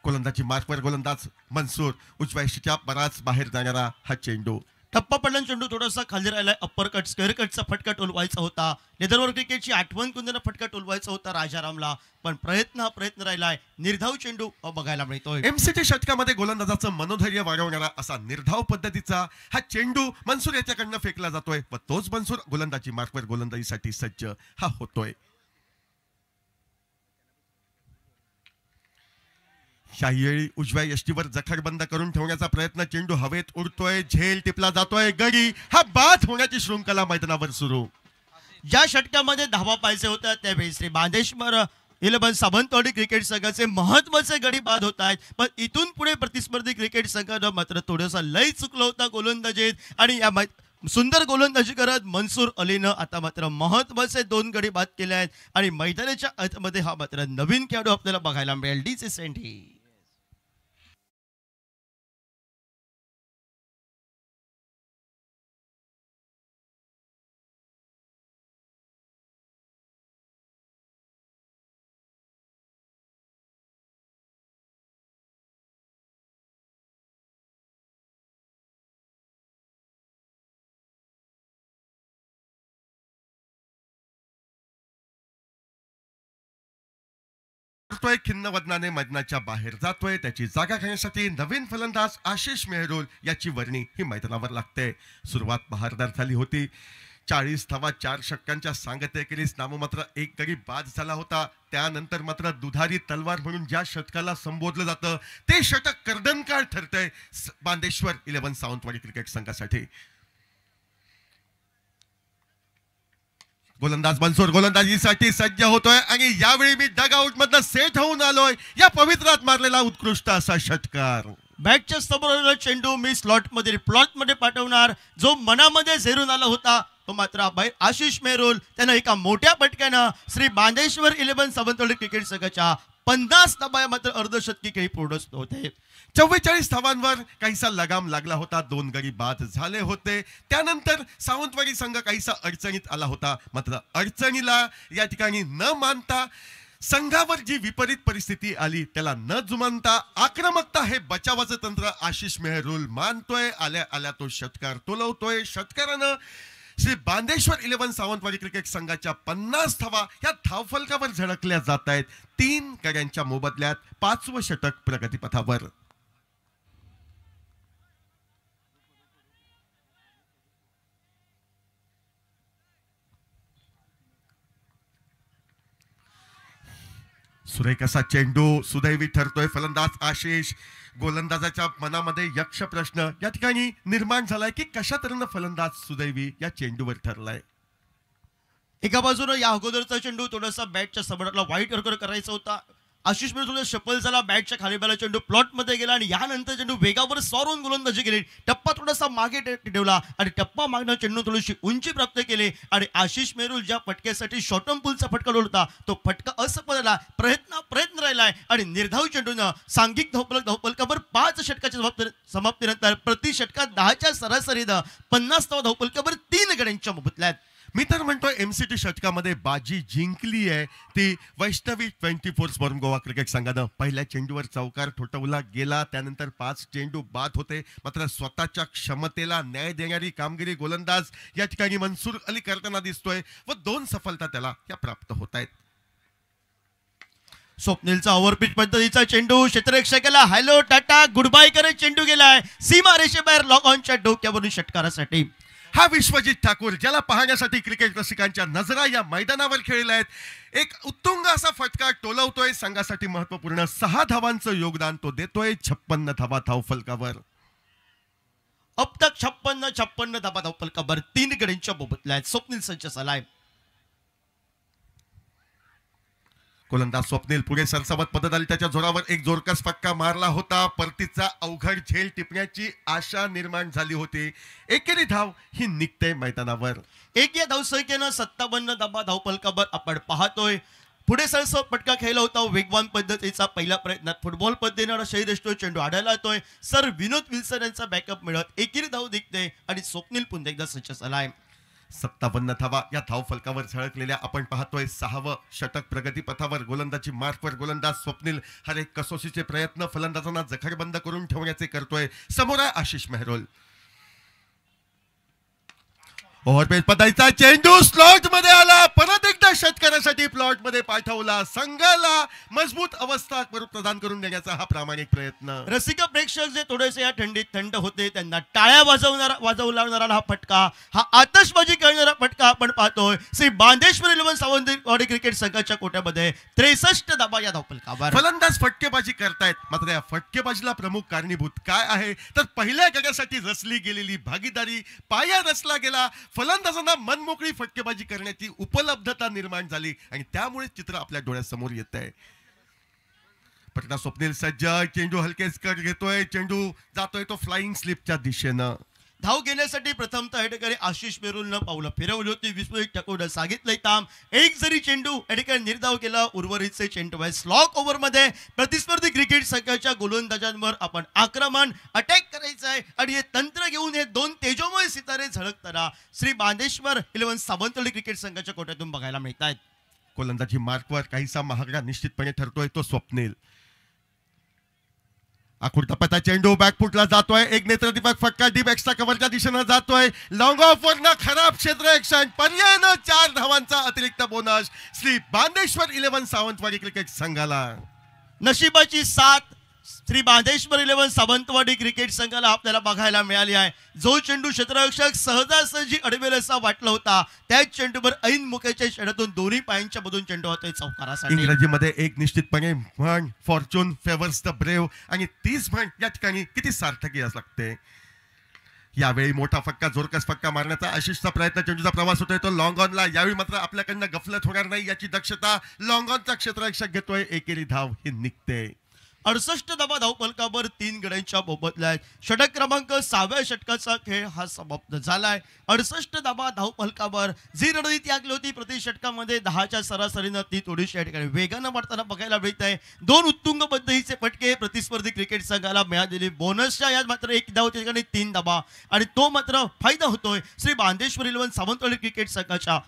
गोलंदाजी मार्कवर गोलंदाज मनसूर, उजव्या यष्टीच्या बराच बाहेर जाणारा हा चेंडू. टप्पा पडला चेंडू थोडासा खाली राहिलाय. अप्पर कट स्क्वेअर कटचा फटका टोलवायचा होता. लेदरवर क्रिकेटची आठवण कुंदना फटका टोलवायचा होता राजारामला, पण प्रयत्न राहिलाय. निर्धाव चेंडू बघायला मिळतोय. एमसीटी षटकामध्ये गोलंदाजाचं मनोधैर्य वाढवणारा असा निर्धाव पद्धतीचा हा चेंडू मनसूर याच्याकडनं फेकला जातोय व तोच मनसूर गोलंदाजी मार्कवर गोलंदाजीसाठी सज्ज हा होतोय. शाहीवेळी उजव्या यष्टीवर जखड बंद करून ठेवण्याचा प्रयत्न. चेंडू हवेत उडतोय, झेल टिपला जातोय, गडी हा बाद होण्याची शृंखला मैदानावर सुरू. ज्या षटकामध्ये धावा पाहिजे होत्या त्यावेळी श्री बांदेश्वर 11 सावंतवाडी क्रिकेट संघाचे महत्वाचे गडी बाद होत आहेत, पण इथून पुढे प्रतिस्पर्धी क्रिकेट संघानं मात्र थोडासा लय चुकला होता गोलंदाजीत आणि या सुंदर गोलंदाजी करत मनसूर अलीनं आता मात्र महत्वाचे 2 गडी बाद केले आहेत आणि मैदानाच्या आतमध्ये हा मात्र नवीन खेळाडू आपल्याला बघायला मिळेल. डीसी सेंटी. खिन्न वदनाने मैदानाच्या बाहेर जातोय. त्याची जागा घेण्यासाठी नवीन फलंदाज आशिष मेहरुल याची वर्णी ही मैदानावर लागते. सुरुवात बहारदार झाली होती. 40 धावा 4 षटकांच्या सांगतेखेरीज नाममात्र 1 गडी बाद झाला होता. त्यानंतर मात्र दुधारी तलवार म्हणून ज्या षटकाला संबोधलं जातं ते षटक कर्दनकाळ ठरतंय बांदेश्वर 11 सावंतवाडी क्रिकेट संघासाठी. गोलंदाज मनसूर गोलंदाजीसाठी सज्ज होतोय आणि यावेळी मी डग आउट मधनं सेट होऊन आलोय. या पवित्रात मारलेला उत्कृष्ट असा षटकार. बॅटच्या समोर चेंडू मी स्लॉटमध्ये प्लॉटमध्ये पाठवणार. जो मनामध्ये झेरून आला होता तो मात्र आशिष मेहरुल त्यानं एका मोठ्या पटक्यानं श्री बांदेश्वर 11 सावंतवाडी क्रिकेट संघाच्या 50 धावा मात्र अर्धशतकी खेळी पूर्ण होते. 44 धावांवर काहीसा लगाम लागला होता. 2 गडी बाद झाले होते. त्यानंतर सावंतवाडी संघ काहीसा अडचणीत आला होता. मात्र अडचणीला या ठिकाणी न मानता संघावर जी विपरीत परिस्थिती आली त्याला न जुमानता आक्रमकता हे बचावाचं तंत्र आशिष मेहरुल मानतोय. आल्या आल्या तो षटकार तोलवतोय. षटकारानं श्री बांदेश्वर 11 सावंतवाडी क्रिकेट संघाच्या 50 धावा या धावफलकावर झळकल्या जात आहेत. 3 गड्यांच्या मोबदल्यात 5वं षटक प्रगतीपथावर. सुरेख असा चेंडू सुदैवी ठरतोय. फलंदाज आशिष. गोलंदाजाच्या मनामध्ये यक्ष प्रश्न या ठिकाणी निर्माण झालाय की कशा तऱ्हेनं फलंदाज सुदैवी या चेंडूवर ठरलाय. एका बाजूनं या अगोदरचा चेंडू थोडासा बॅटच्या समोरला वाईट करायचा होता. आशिष मेहरुल थोडा शफल झाला. बॅटच्या खाली बाला चेंडू प्लॉटमध्ये गेला आणि यानंतर चेंडू वेगावर सौरून गोलंदाजी केली. टप्पा थोडासा मागे ठेवला आणि टप्पा मागणं चेंडू थोडीशी उंची प्राप्त केली आणि आशिष मेहरुल ज्या फटक्यासाठी शॉर्टम पुलचा फटका होता तो फटका असफल झाला. प्रयत्न राहिलाय आणि निर्धाव चेंडूनं सांघिक धावफलकावर 5 षटकाच्या समाप्तीनंतर प्रति षटकात 10च्या सरासरीनं 50 धावफलकावर 3 गड्यांच्या मोबदल्यात. मी तर म्हणतोय एमसीटी षटकामध्ये बाजी जिंकली आहे ती वैष्णवी 24 स्पर्म गोवा क्रिकेट संघानं. पहिल्या चेंडूवर चौकार ठोठवला गेला. त्यानंतर 5 चेंडू बाद होते. मात्र स्वतःच्या क्षमतेला न्याय देणारी कामगिरी गोलंदाज या ठिकाणी मनसूर अली करताना दिसतोय व 2 सफलता त्याला या प्राप्त होत आहेत. स्वप्नीलचा ओव्हरपिच पद्धतीचा चेंडू क्षेत्ररक्षकाला हॅलो टाटा गुड बाय करत चेंडू गेलाय सीमा रेषेबाहेर लॉग ऑनच्या डोक्यावरून षटकारासाठी. हा विश्वजित ठाकूर ज्याला पाहण्यासाठी क्रिकेट रसिकांच्या नजरा या मैदानावर खेळल्या आहेत. एक उत्तुंग असा फटका टोलवतोय. संघासाठी महत्वपूर्ण 6 धावांचं योगदान तो देतोय. 56 धावा धावफलकावर. अब तक 56 धावा धावफलकावर 3 गड्यांच्या मोबदल्यात. स्वप्नील संच झालाय. गोलंदाज स्वप्नील पुढे सरसावत पद्धत आली, त्याच्या जोरावर एक जोरकस फटका मारला होता. परतीचा अवघड झेल टिपण्याची आशा निर्माण झाली होती. एकेरी धाव ही निघते मैदानावर. एक या धावसंख्येनं 57 धाबा धावफलकावर आपण पाहतोय. पुढे सरसवत फटका खेळला होता वेगवान पद्धतीचा पहिल्या प्रयत्नात फुटबॉल पद्धतीनं शहीद असतो चेंडू आढळला येतोय. सर विनोद विल्सन यांचा बॅकअप मिळत एकेरी धाव निघते आणि स्वप्नील पुन्हा एकदा सज्ज झालाय. 57 धावा या धाव फलकावर झळकलेल्या आपण पाहतोय. 6वं षटक प्रगतीपथावर. गोलंदाजी मार्कवर गोलंदाज स्वप्नील हर एक कसोशीचे प्रयत्न फलंदाजांना जखडबंद करून ठेवण्याचे करतोय. समोर आहे आशिष मेहरोल. ओव्हरपेज पदाचा चेंडू स्लॉट मध्ये आला. परत एकदा षटकारासाठी प्लॉट मध्ये पाठवला. संघाला मजबूत अवस्था प्रदान करून देण्याचा हा प्रामाणिक प्रयत्न. रसिक प्रेक्षक जे थोडेसे या थंडीत थंड होते त्यांना टाळ्या वाजवू लागणारा हा फटका, हा आतषबाजी करणारा फटका आपण पाहतोय. श्री बांदेश्वर 11 सावंतवाडी क्रिकेट संघाच्या कोट्यामध्ये 63 धाबा या धावफलकावर. फलंदाज फटकेबाजी करतायत, मात्र या फटकेबाजीला प्रमुख कारणीभूत काय आहे तर पहिल्या गटासाठी रचली गेलेली भागीदारी. पाया रचला गेला. फलंदाजांना मनमोकळी फटकेबाजी करण्याची उपलब्धता निर्माण झाली आणि त्यामुळे चित्र आपल्या डोळ्यासमोर येत आहे. पटना स्वप्नील सज्ज. चेंडू हलकेच कट घेतोय. चेंडू जातोय तो फ्लाइंग स्लिपच्या दिशेनं. धाव घेण्यासाठी प्रथमतः या ठिकाणी आशिष मेहरोलनं पावलं फिरवली होती. विश्वजित ठाकूरनं सांगितलंय ताम एक जरी चेंडू या ठिकाणी निर्धाव केला उर्वरितचे चेंडू आहे. स्लॉक ओव्हरमध्ये प्रतिस्पर्धी क्रिकेट संघाच्या गोलंदाजांवर आपण आक्रमण अटॅक करायचं आहे आणि हे तंत्र घेऊन हे दोन तेजोमय सितारे झळकताना श्री बांदेश्वर 11 सावंतवाडी क्रिकेट संघाच्या कोट्यातून बघायला मिळत आहेत. गोलंदाजी मार्कवर काहीसा महागडा निश्चितपणे ठरतोय तो स्वप्नील. आखूड टप्प्याचा चेंडू बॅकफुटला जातोय. एक नेत्रदीपक फटका डीप एक्स्ट्रा कव्हरच्या दिशेनं जातोय. लॉंग ऑफ वरनं खराब क्षेत्ररक्षण. पर्यायानं 4 धावांचा अतिरिक्त बोनस श्री बांदेश्वर 11 सावंतवाडी क्रिकेट संघाला. नशिबाची साथ श्री बांदेश्वर 11 सावंतवाडी क्रिकेट संघाला आपल्याला बघायला मिळाली आहे. जो चेंडू क्षेत्ररक्षक सहजासहजी अडवेल असा वाटला होता त्याच चेंडूवर ऐन मुखेच्या षटकातून दोन्ही पायांच्या मधून चेंडू होतोय चौकारासाठी. इंग्रजीमध्ये एक निश्चितपणे म्हण फॉर्च्यून फेवर्स द ब्रेव आणि 30 म्हण या ठिकाणी किती सार्थकी लागते. यावेळी मोठा फटका जोरकस फटका मारण्याचा आशिषचा प्रयत्न. चेंडूचा प्रवास होतोय तो लॉंग ऑनला. यावेळी मात्र आपल्याकडनं गफलत होणार नाही याची दक्षता लॉंग ऑनचा क्षेत्ररक्षक घेतोय. एकेरी धाव ही निघते. 68 धाबा धावफलकावर 3 गड्यांच्या मोबदल्या आहेत. षटक क्रमांक 6व्या षटकाचा खेळ हा समाप्त झालाय. 68 धाबा धावफलकावर जी रणनीती आखली होती प्रति षटकामध्ये 10च्या सरासरीनं ती थोडीशी या ठिकाणी वेगानं वाढताना बघायला मिळत आहे. 2 उत्तुंग पद्धतीचे फटके प्रतिस्पर्धी क्रिकेट संघाला मिळालेली. बोनसच्या यात मात्र 1 धाव त्या ठिकाणी 3 धाबा आणि तो मात्र फायदा होतोय श्री बांदेश्वर 11 सावंतवाडी क्रिकेट संघाच्या.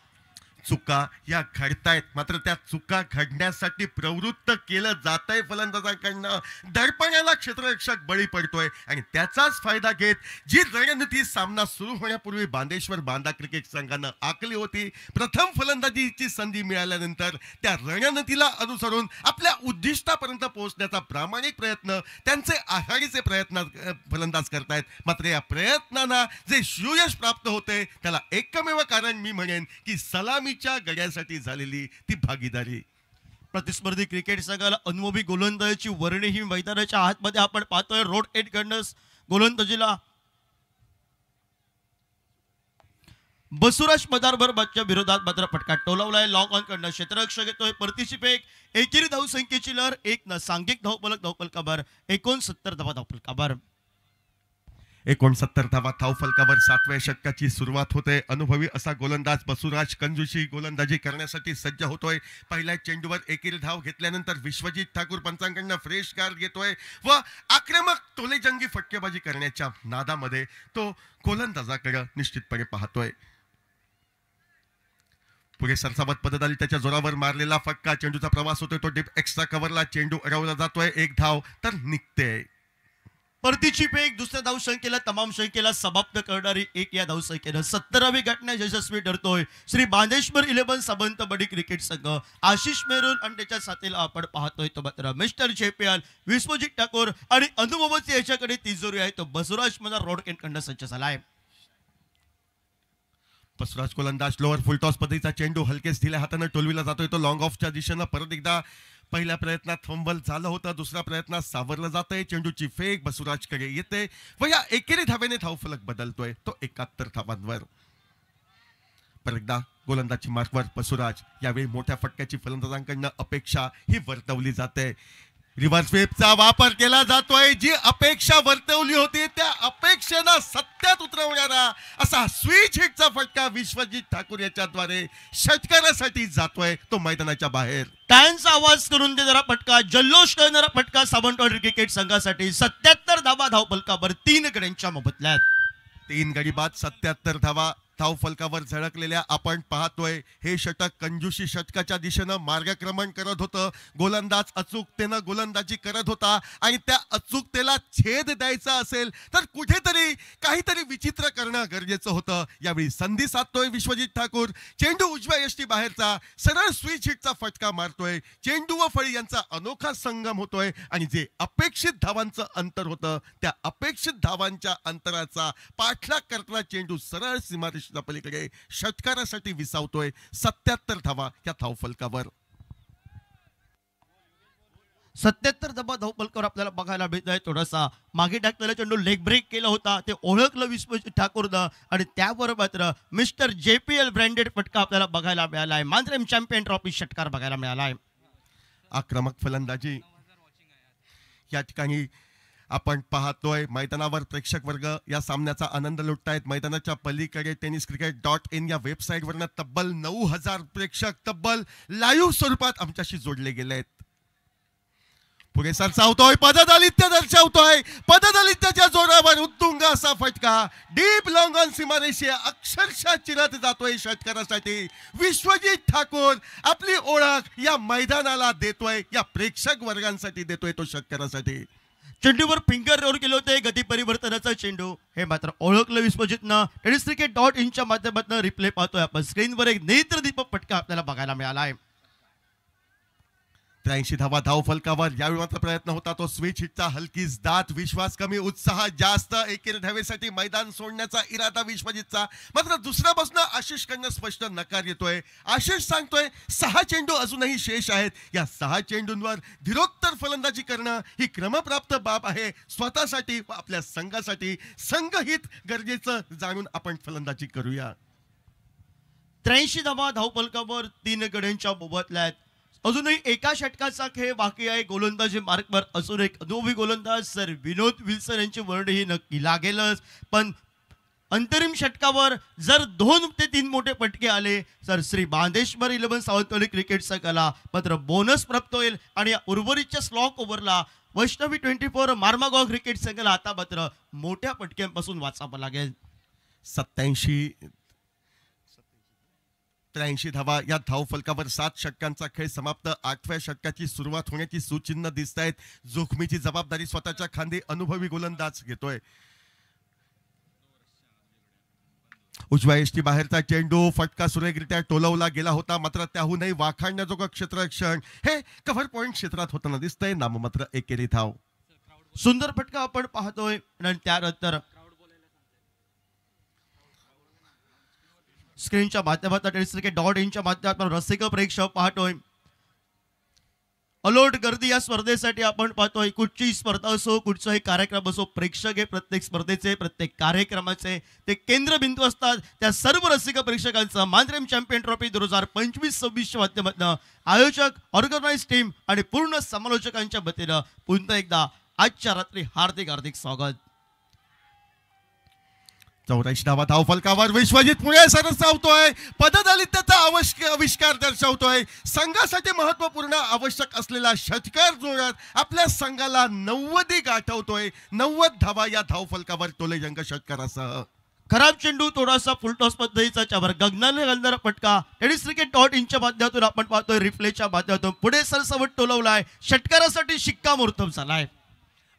चुका या घडतायत, मात्र त्या चुका घडण्यासाठी प्रवृत्त केलं जात आहे फलंदाजांकडनं. दडपणाला क्षेत्ररक्षक बळी पडतोय आणि त्याचाच फायदा घेत जी रणनीती सामना सुरू होण्यापूर्वी बांदेश्वर बांदा क्रिकेट संघानं आखली होती, प्रथम फलंदाजीची संधी मिळाल्यानंतर त्या रणनीतीला अनुसरून आपल्या उद्दिष्टापर्यंत पोहोचण्याचा प्रामाणिक प्रयत्न त्यांचे आघाडीचे प्रयत्न फलंदाज करतायत. मात्र या प्रयत्नांना जे सुयश प्राप्त होते त्याला एकमेव कारण मी म्हणेन की सलामी गड्यासाठी झालेली ती भागीदारी. प्रतिस्पर्धी क्रिकेट संघाला अनुभवी गोलंदाजीची वर्णी ही मैदानाच्या आतमध्ये आपण पाहतोय. रोड एट कडनं गोलंदाजीला बसुराज मदारच्या विरोधात मात्र फटका टोलावलाय. लॉंग ऑन कडनं क्षेत्ररक्षक येतोय. परतीची फेक. एकेरी धावसंख्येची लहर 1 न सांघिक धावफलकावर 69 धावा धावफलकावर. 69 धावा धावफलकावर 7व्या षटकाची सुरुवात होते. अनुभवी असा गोलंदाज बसुराज कंजूशी गोलंदाजी करण्यासाठी सज्ज होतोय. पहिल्या चेंडूवर एकेरी धाव घेतल्यानंतर विश्वजित ठाकूर पंचांकडनं फ्रेश गार्ड घेतोय व आक्रमक टोलेजंगी फटकेबाजी करण्याच्या नादामध्ये तो गोलंदाजाकडे निश्चितपणे पाहतोय. पुढे सरसावत पद्धत आली. त्याच्या जोरावर मारलेला फटका. चेंडूचा प्रवास होतोय तो डीप एक्स्ट्रा कव्हरला. चेंडू अडवला जातोय. 1 धाव तर निघते. परतीची फेक दुसऱ्या धावसंख्येला तमाम संख्येला समाप्त करणारी 1 या धावसंख्येनं 17वी घटना यशस्वी ठरतोय श्री बांदेश्वर 11 सावंतवाडी क्रिकेट संघ. आशिष मेहरोल आणि त्याच्या साथीला आपण पाहतोय तो मात्र मिस्टर JPL विश्वजित ठाकूर आणि अनुभवाची याच्याकडे तिजोरी आहे तो बसुराज मदार रोड कडनं सज्ज झालाय. बसुराज गोलंदाज लोअर फुलटॉस पद्धतीचा चेंडू हलकेच दिल्या हाताने टोलविला जातोय तो लॉंग ऑफच्या दिशेनं. परत एकदा पहिल्या प्रयत्नात फंबल झालं होतं. दुसऱ्या प्रयत्नात सावरलं जातंय. चेंडूची फेक बसुराजकडे येते व या एकेरी धावेने धावफलक बदलतोय तो 71 धावांवर. परत एकदा गोलंदाजी मार्कवर पसुराज. यावेळी मोठ्या फटक्याची फलंदाजांकडनं अपेक्षा ही वर्तवली जाते. रिव्हर्स स्वीपचा वापर केला जातोय. जी अपेक्षा वर्तवली होती त्या अपेक्षेला सत्यात उतरवणारा असा स्विच हिटचा फटका विश्वजित ठाकूर याच्याद्वारे षटकारासाठी जातोय तो मैदानाच्या बाहेर. टाळ्यांचा आवाज करून देणारा फटका, जल्लोष करणारा फटका सावंतवाडी क्रिकेट संघासाठी. 77 धावा धावफलकावर 3 गड्यांच्या मोबदल्यात. 3 गडी बाद 77 धावा धावफलकावर झळकलेल्या आपण पाहतोय. हे षटक कंजूशी षटकाच्या दिशेनं मार्गक्रमण करत होतं. गोलंदाज अचूकतेनं गोलंदाजी करत होता आणि त्या अचूकतेला छेद द्यायचा असेल तर कुठेतरी काहीतरी विचित्र करणं गरजेचं होतं. यावेळी संधी साधतोय विश्वजित ठाकूर. चेंडू उजव्या यष्टी बाहेरचा सरळ स्विच हिटचा फटका मारतोय. चेंडू व फळी यांचा अनोखा संगम होतोय आणि जे अपेक्षित धावांचं अंतर होतं त्या अपेक्षित धावांच्या अंतराचा पाठलाग करताना चेंडू सरळ सीमारेषेच्या पलीकडे षटकारासाठी विसावतोय. 77 धावा या धावफलकावर. 77 धावा धावफलकावर आपल्याला बघायला मिळत आहे. थोडासा मागे टाकलेला चेंडू लेग ब्रेक केला होता, ते ओळखलं विश्वजित ठाकूरनं आणि त्यावर मात्र मिस्टर JPL ब्रँडेड फटका आपल्याला बघायला मिळाला आहे. मांजरेम चॅम्पियन ट्रॉफी षटकार बघायला मिळाला आहे. आक्रमक फलंदाजी या ठिकाणी आपण पाहतोय. मैदानावर प्रेक्षक वर्ग या सामन्याचा आनंद लुटतायत. मैदानाच्या पलीकडे tenniscricket.in या वेबसाईटवरनं तब्बल 9000 प्रेक्षक तब्बल लाईव्ह स्वरूपात आमच्याशी जोडले गेले आहेत. पुढे सरसावतोय, पददलित्य दर्शवतोय. पददलित्याच्या जोरावर उत्तुंग असा फटका डीप लॉंग ऑन सीमारेषे अक्षरशः चिरत जातोय षटकारासाठी. विश्वजित ठाकूर आपली ओळख या मैदानाला देतोय, या प्रेक्षक वर्गांसाठी देतोय तो षटकारासाठी. चेंडूवर फिंगर रोल केले होते, गती परिवर्तनाचा चेंडू. हे मात्र ओळखलं विश्वजितनं. tenniscricket.in च्या माध्यमातून रिप्ले पाहतोय आपण. स्क्रीनवर एक नेत्रदीपक फटका आपल्याला बघायला मिळाला आहे. 83 धावा धावफलकावर. यावेळी मात्र प्रयत्न होता तो स्विच हिटचा. हलकीच दात, विश्वास कमी, उत्साह जास्त. एकेरी धावेसाठी मैदान सोडण्याचा इरादा विश्वजितचा. मात्र दुसऱ्या बाजूने आशिषकडनं स्पष्ट नकार येतोय. आशिष सांगतोय 6 चेंडू अजूनही शेष आहेत. या 6 चेंडूंवर धीरोत्तर फलंदाजी करणं ही क्रमप्राप्त बाब आहे. स्वतःसाठी व आपल्या संघासाठी संघहित गरजेचं जाणून आपण फलंदाजी करूया. 83 धावा धावफलकावर 3 गड्यांच्या मोबदल्यात. अजूनही एका षटकाचा खेळ बाकी आहे. गोलंदाजी मार्कवर असून एक अनुभवी गोलंदाज सर विनोद विल्सन यांची वर्णी ही नक्की लागेलच. पण अंतरिम षटकावर जर 2 ते 3 मोठे फटके आले तर श्री बांदेश्वर 11 सावंतवाडी क्रिकेट संघाला मात्र बोनस प्राप्त होईल आणि या उर्वरितच्या स्लॉक ओव्हरला वैष्णवी 24 मार्मागाव क्रिकेट संघाला आता मात्र मोठ्या फटक्यांपासून वाचावं लागेल. 83 धावा या धावफलकावर 7 षटकांचा खेळ समाप्त. 8व्या षटकाची सुरुवात होण्याची सूचिन्ह दिसत आहेत. जोखमीची जबाबदारी स्वतःच्या खांदी अनुभवी गोलंदाज घेतोय. उजव्या यष्टी बाहेरचा चेंडू फटका सुरेखरित्या टोलवला गेला होता. मात्र त्याहूनही वाखाणण्याजोगं क्षेत्ररक्षण हे कव्हर पॉइंट क्षेत्रात होताना दिसतंय. नाममात्र एकेरी धाव. सुंदर फटका आपण पाहतोय आणि त्यानंतर स्क्रीनच्या माध्यमातून tenniscricket.in च्या माध्यमातून रसिक प्रेक्षक पाहतोय. अलोट गर्दी या स्पर्धेसाठी आपण पाहतोय. कुठची स्पर्धा असो, कुठचाही कार्यक्रम असो, प्रेक्षक हे प्रत्येक स्पर्धेचे, प्रत्येक कार्यक्रमाचे ते केंद्रबिंदू असतात. त्या सर्व रसिक प्रेक्षकांचं मांजरेम चॅम्पियन ट्रॉफी 2025-26च्या माध्यमातून आयोजक, ऑर्गनाइज टीम आणि पूर्ण समालोचकांच्या वतीनं पुन्हा एकदा आजच्या रात्री हार्दिक हार्दिक स्वागत. 84 धावा धावफलकावर विश्वजित पुढे सरसावतोय. पददलित्याचा आविष्कार दर्शवतोय. संघासाठी महत्वपूर्ण आवश्यक असलेला षटकार जोरात आपल्या संघाला 90 गाठवतोय. 90 धावा या धावफलकावर टोलेजंग षटकारासह. खराब चेंडू थोडासा फुलटॉस पद्धतीचा त्यावर गगनाला घालणारा फटका. tenniscricket.in च्या माध्यमातून आपण पाहतोय. रिप्लेच्या माध्यमातून पुढे सरसवट टोलवलाय. षटकारासाठी शिक्कामोर्तब झालाय.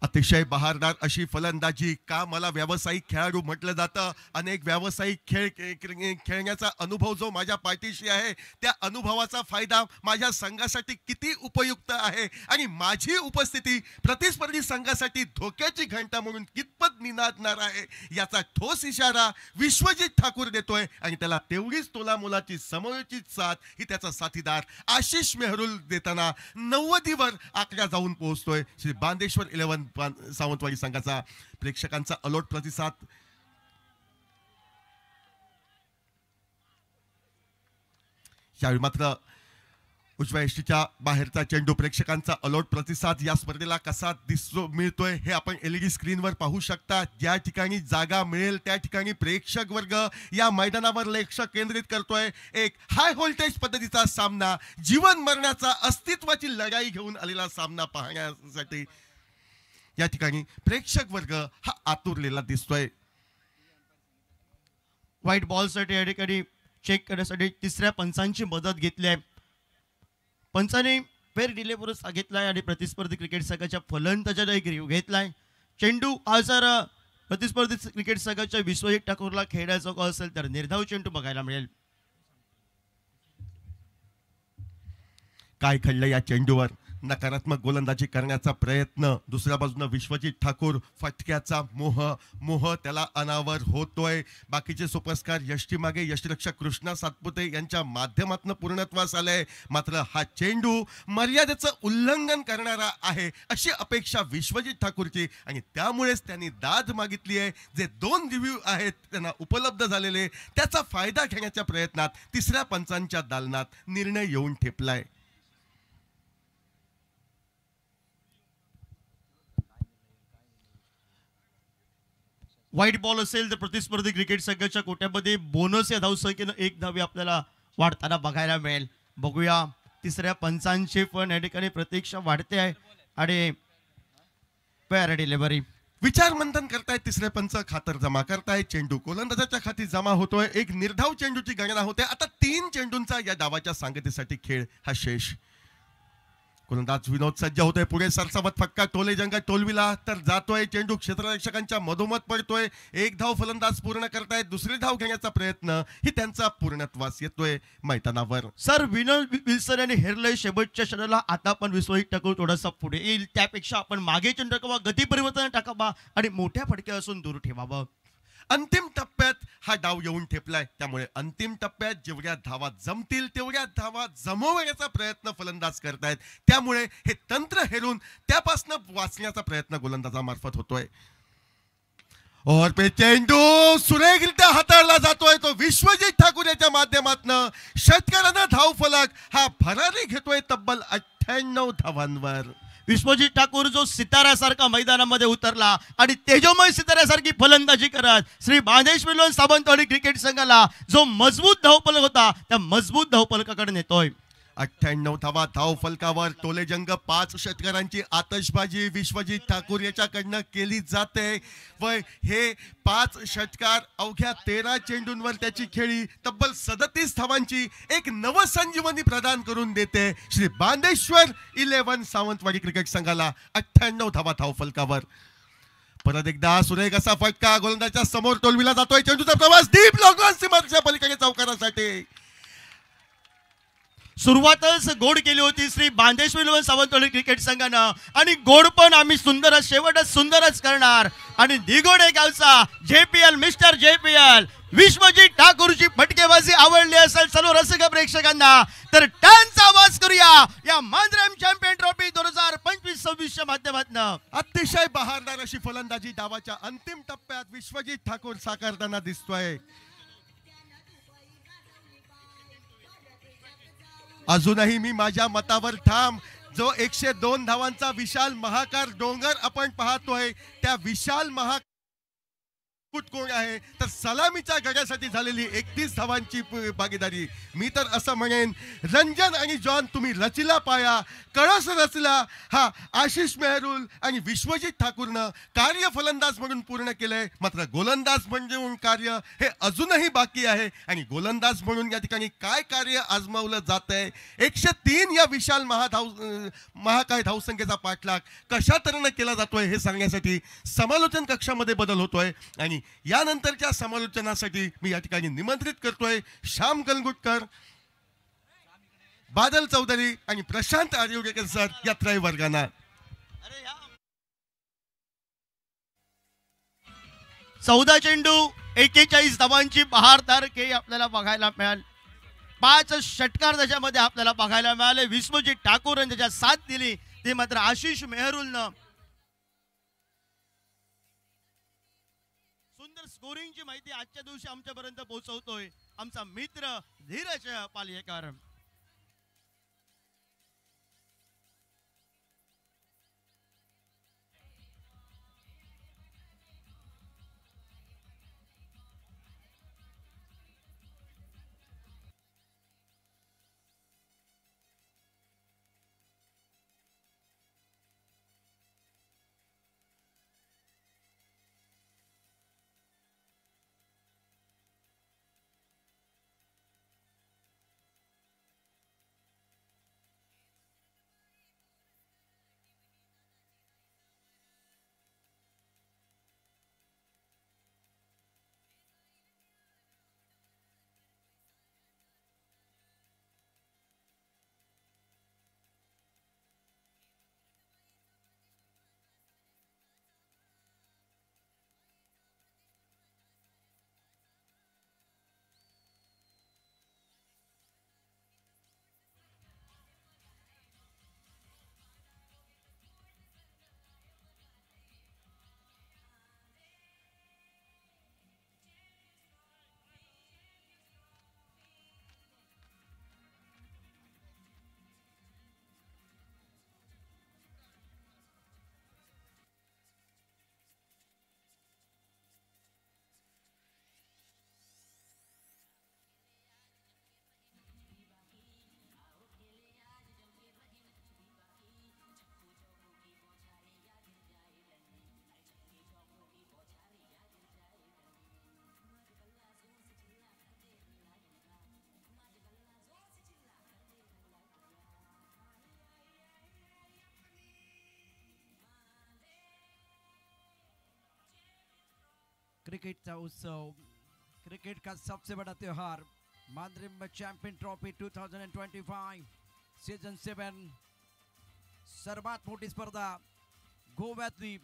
अतिशय बहारदार अशी फलंदाजी. का मला व्यावसायिक खेळाडू म्हटलं जातं. अनेक व्यावसायिक खेळ खेळण्याचा अनुभव जो माझ्या पाठीशी आहे त्या अनुभवाचा फायदा माझ्या संघासाठी किती उपयुक्त आहे आणि माझी उपस्थिती प्रतिस्पर्धी संघासाठी धोक्याची घंटा म्हणून कितपत निनादणार आहे याचा ठोस इशारा विश्वजित ठाकूर देतोय आणि त्याला तेवढीच तोलामोलाची समयोचित साथ ही त्याचा साथीदार आशिष मेहरुल देताना 90वर आकडा जाऊन पोहोचतोय. श्री बांदेश्वर 11 सावंतवाडी संघाचा प्रेक्षकांचा अलोट प्रतिसाद. यावेळी मात्र उजव्या यष्टीच्या बाहेरचा चेंडू प्रेक्षकांचा अलोट प्रतिसाद या स्पर्धेला कसा मिळतोय हे आपण LED स्क्रीनवर पाहू शकता. ज्या ठिकाणी जागा मिळेल त्या ठिकाणी प्रेक्षक वर्ग या मैदानावर लक्ष केंद्रित करतोय. एक हाय व्होल्टेज पद्धतीचा सामना, जीवन मरणाचा अस्तित्वाची लढाई घेऊन आलेला सामना पाहण्यासाठी या ठिकाणी प्रेक्षक वर्ग हा आतुरलेला दिसतोय. व्हाईट बॉलसाठी या ठिकाणी चेक करण्यासाठी तिसऱ्या पंचांची मदत घेतली आहे. पंचाने फेर डिले पुरस्कार घेतलाय आणि प्रतिस्पर्धी क्रिकेट संघाच्या फलंदाजाला एक रिव्ह्यू घेतलाय. चेंडू हा जर प्रतिस्पर्धी क्रिकेट संघाच्या विश्वजित ठाकूरला खेळायचा का असेल तर निर्धाव चेंडू बघायला मिळेल. काय घडलं या चेंडूवर? नकारात्मक गोलंदाजी करण्याचा प्रयत्न, दुसऱ्या बाजूने विश्वजित ठाकूर फटक्याचा मोह त्याला अनावर होतोय. बाकीचे सुपरस्टार यष्टीमागे यष्टीरक्षक कृष्णा सातपुते यांच्या माध्यमातून पूर्णत्वास आलंय. मात्र हा चेंडू मर्यादेचं उल्लंघन करणारा आहे अशी अपेक्षा विश्वजित ठाकूरची आणि त्यामुळेच त्यांनी दाद मागितली आहे. जे 2 रिव्ह्यू आहेत त्यांना उपलब्ध झालेले त्याचा फायदा घेण्याच्या प्रयत्नात तिसऱ्या पंचांच्या दालनात निर्णय येऊन ठेपलाय. व्हाईट बॉल असेल तर प्रतिस्पर्धी क्रिकेट संघाच्या कोट्यामध्ये बोनस या धावसंख्येनं 1 धावे आपल्याला वाढताना बघायला मिळेल. बघूया तिसऱ्या पंचांची पण या ठिकाणी प्रतीक्षा वाढते आहे आणि फेअर डिलिव्हरी. विचार मंथन करतायत तिसरे पंच, खातर जमा करतायत. चेंडू गोलंदाजाच्या खाती जमा होतोय. एक निर्धाव चेंडूची गणना होते. आता 3 चेंडूंचा या डावाच्या सांगतेसाठी खेळ हा शेष. गोलंदाज विनोद सज्ज होतोय. पुढे सरसावत फटका टोलेजंग टोलविला तर जातोय. चेंडू क्षेत्ररक्षकांच्या मधोमध पडतोय. 1 धाव फलंदाज पूर्ण करतायत. दुसरी धाव घेण्याचा प्रयत्न ही त्यांचा पूर्णत्वास येतोय मैदानावर. सर विनोद विल्सन यांनी हेरलंय शेवटच्या षटकाला. आता पण विश्वजित ठाकूर थोडासा पुढे येईल. त्यापेक्षा आपण मागे चेंडू टाकावा, गती परिवर्तन टाकावा आणि मोठ्या फटक्यापासून दूर ठेवावं. अंतिम टप्प्यात हा डाव येऊन ठेपलाय. त्यामुळे अंतिम टप्प्यात जेवढ्या धावा जमतील तेवढ्या धावा जमवण्याचा प्रयत्न फलंदाज करतायत. त्यामुळे हे तंत्र हेरून त्यापासून वाचण्याचा प्रयत्न गोलंदाजामार्फत होतोय. और पे चेंडू सुरेखरित्या हाताळला जातोय. तो विश्वजित ठाकूर याच्या माध्यमातून षटकारानं धाव फलक हा भरारी घेतोय तब्बल 98 धावांवर. विश्वजित ठाकूर जो सिताऱ्यासारखा मैदानामध्ये उतरला आणि तेजोमय सिताऱ्यासारखी फलंदाजी करत श्री बांदेश्वर सावंतवाडी क्रिकेट संघाला जो मजबूत धावफलक होता त्या मजबूत धावफलकाकडे नेतोय. 98 धावा धाव फलकावर. टोलेजंग 5 षटकारांची आतषबाजी विश्वजित ठाकूर याच्याकडनं केली जाते व हे 5 षटकार अवघ्या 13 चेंडूंवर त्याची खेळी तब्बल 37 धावांची एक नवसंजीवनी प्रदान करून देते श्री बांदेश्वर 11 सावंतवाडी क्रिकेट संघाला. 98 धावा धाव फलकावर. परत एकदा सुरेख असा फटका गोलंदाजाच्या समोर टोलविला जातोय. चेंडूचा प्रवास डीप लॉंग ऑन सीमारेषेच्या पलीकडे चौकारासाठी. सुरुवातच गोड केली होती श्री बांदेश्वर सावंतवाडी क्रिकेट संघानं आणि गोड पण आम्ही सुंदरच शेवटच सुंदरच करणार. आणि दिगोडे गावचा JPL मिस्टर JPL विश्वजित ठाकूरची फटकेबाजी आवडली असेल सर्व रसिक प्रेक्षकांना तर टानचा आवाज करूया या मांजरेम चॅम्पियन ट्रॉफी 2025-26 च्या माध्यमातून. अतिशय बहारदार अशी फलंदाजी डावाच्या अंतिम टप्प्यात विश्वजित ठाकूर साकारताना दिसतोय. अजूनही मी माझ्या मतावर ठाम. जो 102 धावांचा विशाल महाकार डोंगर आपण पाहतोय त्या विशाल कोण आहे तर सलामीच्या गड्यासाठी झालेली 31 धावांची भागीदारी. मी तर असं म्हणेन रंजन आणि जॉन तुम्ही रचिला पाया कळस रचला. हा आशिष मेहरुल आणि विश्वजित ठाकूरनं कार्य फलंदाज म्हणून पूर्ण केलंय. मात्र गोलंदाज म्हणून कार्य हे अजूनही बाकी आहे आणि गोलंदाज म्हणून या ठिकाणी काय कार्य आजमावलं जात आहे. 103 या विशाल महाकाय धावसंख्येचा पाठलाग कशा तऱ्हेने केला जातोय हे सांगण्यासाठी समालोचन कक्षामध्ये बदल होतोय आणि यानंतरच्या समालोचनासाठी मी या ठिकाणी निमंत्रित करतोय श्याम कलगुटकर, बादल चौधरी आणि प्रशांत आर्यवडेकर सर या त्रय वर्गांना. 14 चेंडू 41 धावांची बहारदार खेळी आपल्याला बघायला मिळाल. 5 षटकार त्याच्यामध्ये आपल्याला बघायला मिळाले. विश्वजित ठाकूर यांनी त्याच्या साथ दिली ते मात्र आशिष मेहरुलनं सुंदर स्कोरिंगची माहिती आजच्या दिवशी आमच्यापर्यंत पोहोचवतोय आमचा मित्र धीरज पालयेकर. क्रिकेट का उत्सव, क्रिकेट का सबसे बड़ा त्योहार मांद्रिम चॅम्पियन ट्रॉफी 2025 सीझन 7 सर्वात मोठी स्पर्धा गोव्यातली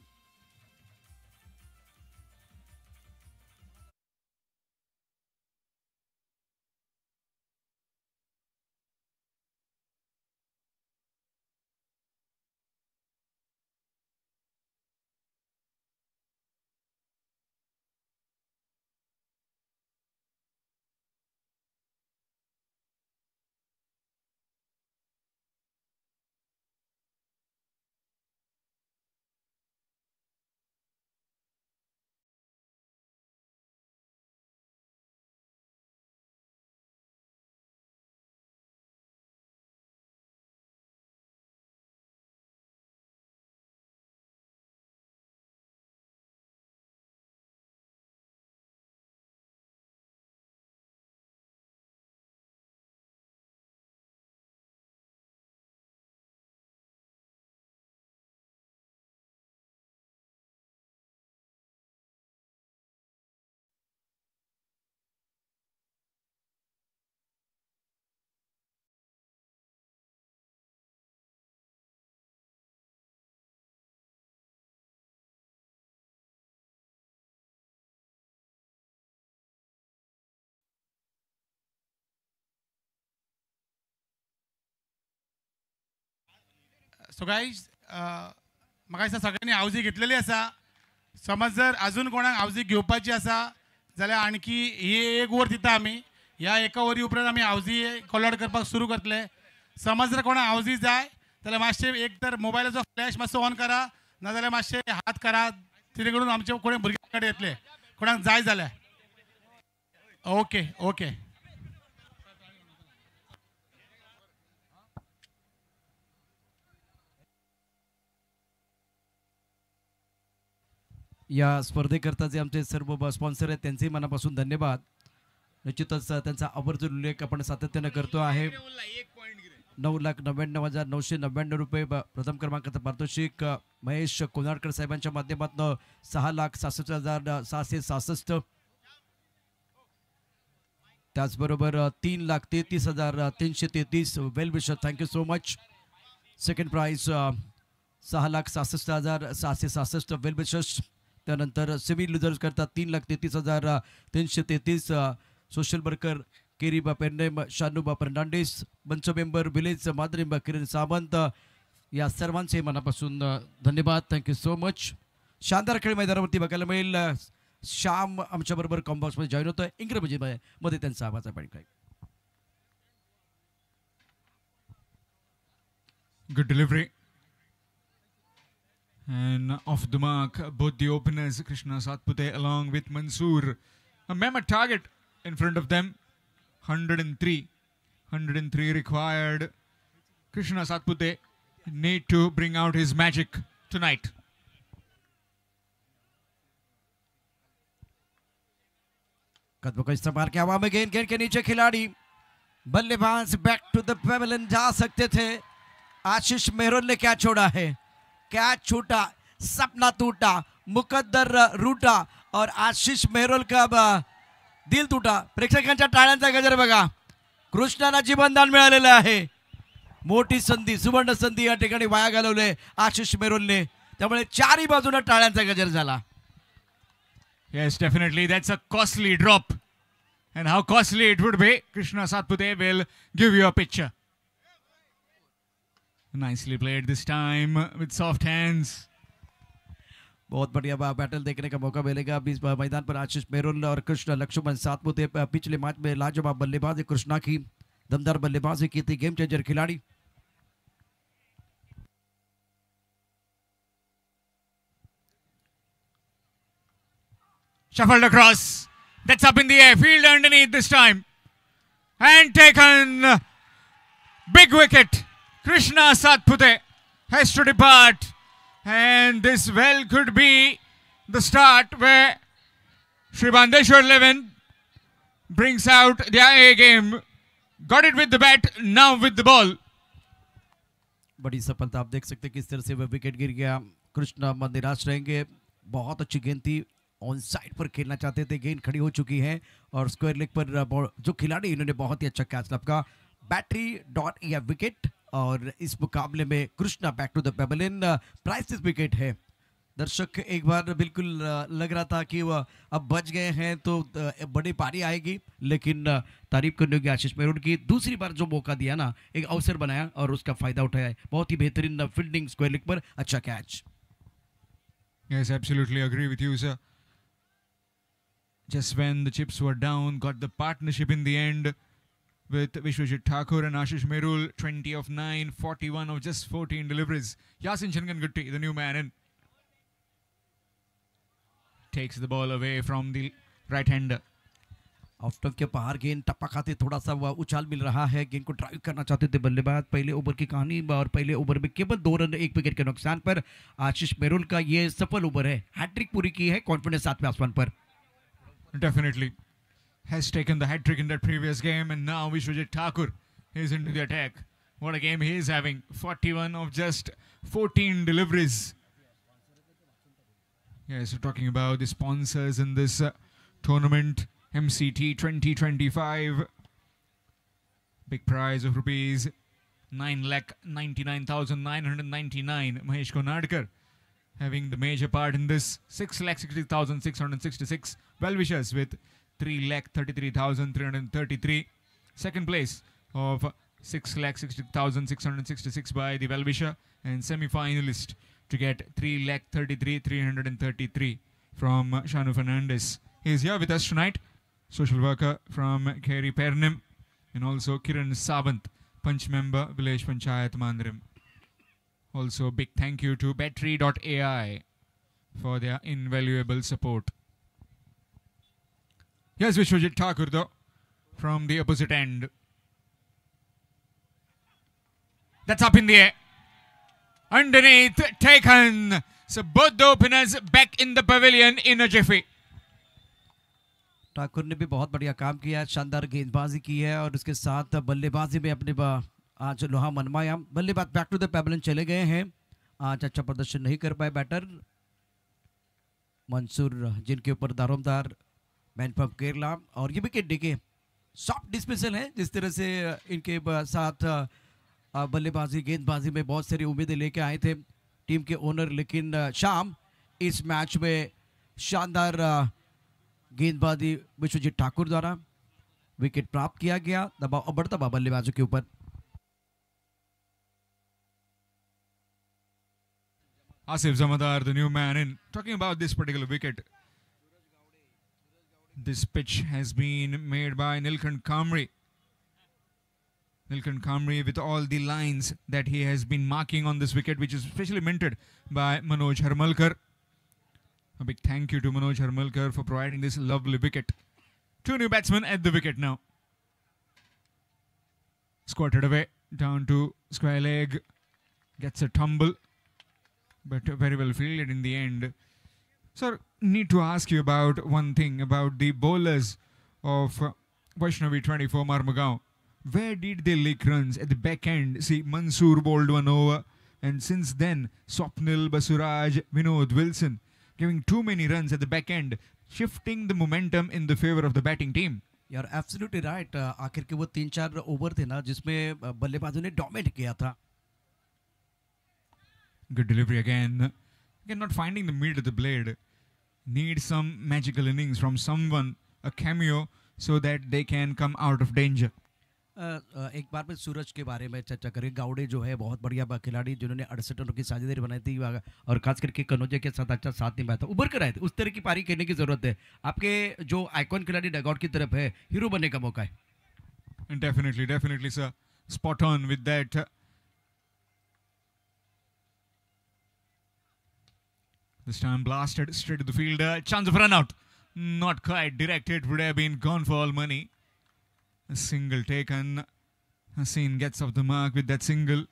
सो गाईज म्हाका दिसता सगळ्यांनी आवजी घेतलेली आसा. समज जर अजून कोणाक आवजी घेवपाची आसा जाल्यार आणखी ही एक वर दिता आमी. ह्या एका वरी उपरांत आमी आवजी कॉलॉट करपाक सुरू करतले. समज जर कोणाक आवजी जाय जाल्यार मातशे एक तर मोबायलाचो फ्लॅश मातसो ऑन करा, नाजाल्यार मातशे हात करा, तिथे करून आमचे कोणी भुरग्यां कडेन येतले कोणाक जाय जाल्यार. Okay okay. या स्पर्धेकरता जे आमचे सर्व स्पॉन्सर आहेत त्यांचे मनापासून धन्यवाद. निश्चितच त्यांचा आवर्जून उल्लेख आपण सातत्याने करतो आहे. 9,99,999 रुपये प्रथम क्रमांकाचं पारितोषिक महेश कोनाडकर साहेबांच्या माध्यमातून 6,66,666. त्याचबरोबर 3,33,333 well wisher, thank you so much. Second prize 6,66,666 well wishers. त्यानंतर सेमी लुजर्स करता 3,33,333 सोशल वर्कर केरीबा पेरनेम शानूबा फर्नांडिस, मंच मेंबर विलेज माद्रिम किरण सावंत, या सर्वांचे मनापासून धन्यवाद. Thank you so much. शानदार खेळ मैदानावरती बघायला मिळेल. श्याम आमच्याबरोबर कॉम्बॉक्समध्ये जॉईन होतोय. इंग्रजीमध्ये त्यांचा आवाज आपण काय. Good delivery. And off the mark, both the openers, Krishna Satpute along with Mansoor. A mammoth target in front of them. 103. 103 required. Krishna Satpute need to bring out his magic tonight. कदमों का इस्तेमाल KIA हुआ में गेंद के नीचे खिलाड़ी बल्लेबाज back to the pavilion जा सकते थे. आशीष मेहरोल ने क्या छोड़ा है, क्या छूटा, सपना टूटा, मुकद्दर रूटा और आशीष मेहरोल का दिल टूटा. प्रेक्षकांच्या टाळ्यांचा गजर बघा. कृष्णाला जीवनदान मिळालेलं आहे. मोठी संधी, सुवर्ण संधी या ठिकाणी वाया घालवले आशीष मेहरोलने. त्यामुळे चारही बाजूने टाळ्यांचा गजर झाला. Yes, definitely. That's a costly drop. And how costly it would be, Krishna Satpute will give you a picture. Nicely played this time with soft hands. बहुत बढ़िया बैटल देखने का मौका मिलेगा अभी इस मैदान पर. आशीष मेहरोल और कृष्ण लक्ष्मण सातपुते पिछले मैच में लाजवाब बल्लेबाजी कृष्णा की दमदार बल्लेबाजी की थी. गेम चेंजर खिलाड़ी. Shuffled across. That's up in the air. Field underneath this time. And taken. Big wicket. Krishna Satpute has to depart. And this well could be the start where Sri Bandeshwar 11 brings out their A game. Got it with the bat, now with the ball. बड़ी सफलता. आप देख सकते हैं किस तरह से वह wicket गिर गया. कृष्णा निराश रहेंगे. बहुत अच्छी गेंद थी. ऑन साइड पर खेलना चाहते थे, गेंद खड़ी हो चुकी है और स्क्वायर लेग पर जो खिलाड़ी इन्होंने बहुत ही अच्छा कैच लपका, बैटरी डॉट या विकेट। और इस मुकाबले में Krishna back to the pavilion, prize wicket है। दर्शक एक बार बिल्कुल लग रहा था कि वह अब बच गए हैं तो बड़ी पारी आएगी, लेकिन तारीफ करने की आशीष मेहरून की दूसरी बार जो मौका दिया ना, एक अवसर बनाया और उसका फायदा उठाया। बहुत ही बेहतरीन फील्डिंग, स्क्वायर लेग पर अच्छा catch. Yes, absolutely agree with you, sir. Just when the chips were down, got the partnership in the end with Vishwajit Thakur and Ashish Merul, 20 of 9, 41 of just 14 deliveries. Yasin Changangutti, the new man in, takes the ball away from the right-hander. Off turf के बाहर गेंद टप्पा खाते, थोड़ा सा वह उछाल mill रहा है, गेंद को ड्राइव करना चाहते थे बल्लेबाज। पहले ओवर की कहानी और पहले ओवर में केवल 2 रन 1 विकेट के नुकसान पर आशीष मेरुल का ये सफल ओवर है, हैट्रिक पूरी की है, कॉन्फिडेंस 7वें आसमान पर। Definitely has taken the hat-trick in that previous game, and now Vishwajit Thakur is into the attack. What a game he is having. 41 of just 14 deliveries. Yes, we're talking about the sponsors in this tournament. MCT 2025. Big prize of rupees 9,99,999. Mahesh Konadkar having the major part in this. 6,60,666. Well-wishers with 3,33,333. Second place of 6,60,666 by the well-wisher, and semi-finalist to get 3,33,333 from Shanu Fernandez. He is here with us tonight. Social worker from Kerry Pernim, and also Kiran Savant, punch member, Village Panchayat Mandrim. Also, big thank you to Battery.ai for their invaluable support. Here's Vishwajit Thakur though, from the opposite end. That's up in the air. Underneath, taken. So both the openers back in the pavilion in a jiffy. Thakur ने भी बहुत बढ़िया काम KIA है, शानदार गेंदबाजी की है और उसके साथ बल्लेबाजी में अपने आज लोहा मनमाया। बल्लेबाज बैक टू द पेवेलियन चले गए हैं, आज अच्छा प्रदर्शन नहीं कर पाए बैटर मंसूर, जिनके ऊपर दारोमदार मैन फ्रॉम केरला। और ये विकेट देखे सॉफ्ट डिस्मिसल है, जिस तरह से इनके साथ बल्लेबाजी गेंदबाजी में बहुत सारी उम्मीदें लेके आए थे टीम के ओनर, लेकिन शाम इस मैच में शानदार गेंदबाजी विश्वजीत ठाकुर द्वारा विकेट प्राप्त किया गया। दबाव बढ़ता हुआ बल्लेबाजों के ऊपर। Asif Zamadar, the new man in. Talking about this particular wicket, this pitch has been made by Nilkant Kamri. Nilkant Kamri with all the lines that he has been marking on this wicket, which is specially minted by Manoj Harmalkar. A big thank you to Manoj Harmalkar for providing this lovely wicket. 2 new batsmen at the wicket now. Squatted away down to square leg. Gets a tumble, but very well fielded in the end. Sir, need to ask you about one thing about the bowlers of Vaishnavi 24 Marmugao. Where did they leak runs at the back end? See, Mansoor bowled 1 over, and since then, Swapnil, Basuraj, Vinod Wilson giving too many runs at the back end, shifting the momentum in the favor of the batting team. यार absolutely right. आखिर के वो 3-4 over the ना जिसमें बल्लेबाजों ने dominate KIA था। Good delivery again. Again, not finding the mid of the blade. Need some magical innings from someone, a cameo, so that they can come out of danger. एक बार में सूरज के बारे में चर्चा करें। गावड़े जो है बहुत बढ़िया खिलाड़ी, जिन्होंने 68 रनों की साझेदारी बनाई थी और खास करके कनौजे के साथ अच्छा साथ निभाया था, उभर कर आए थे। उस तरह की पारी खेलने की जरूरत है। आपके जो आइकॉन खिलाड़ी डगआउट की तरफ है, हीरो बनने का मौका है। And definitely, sir. Spot on with that. This time blasted straight to the fielder. Chance of run out. Not quite directed. Would have been gone for all money. A single taken. Haseen gets off the mark with that single.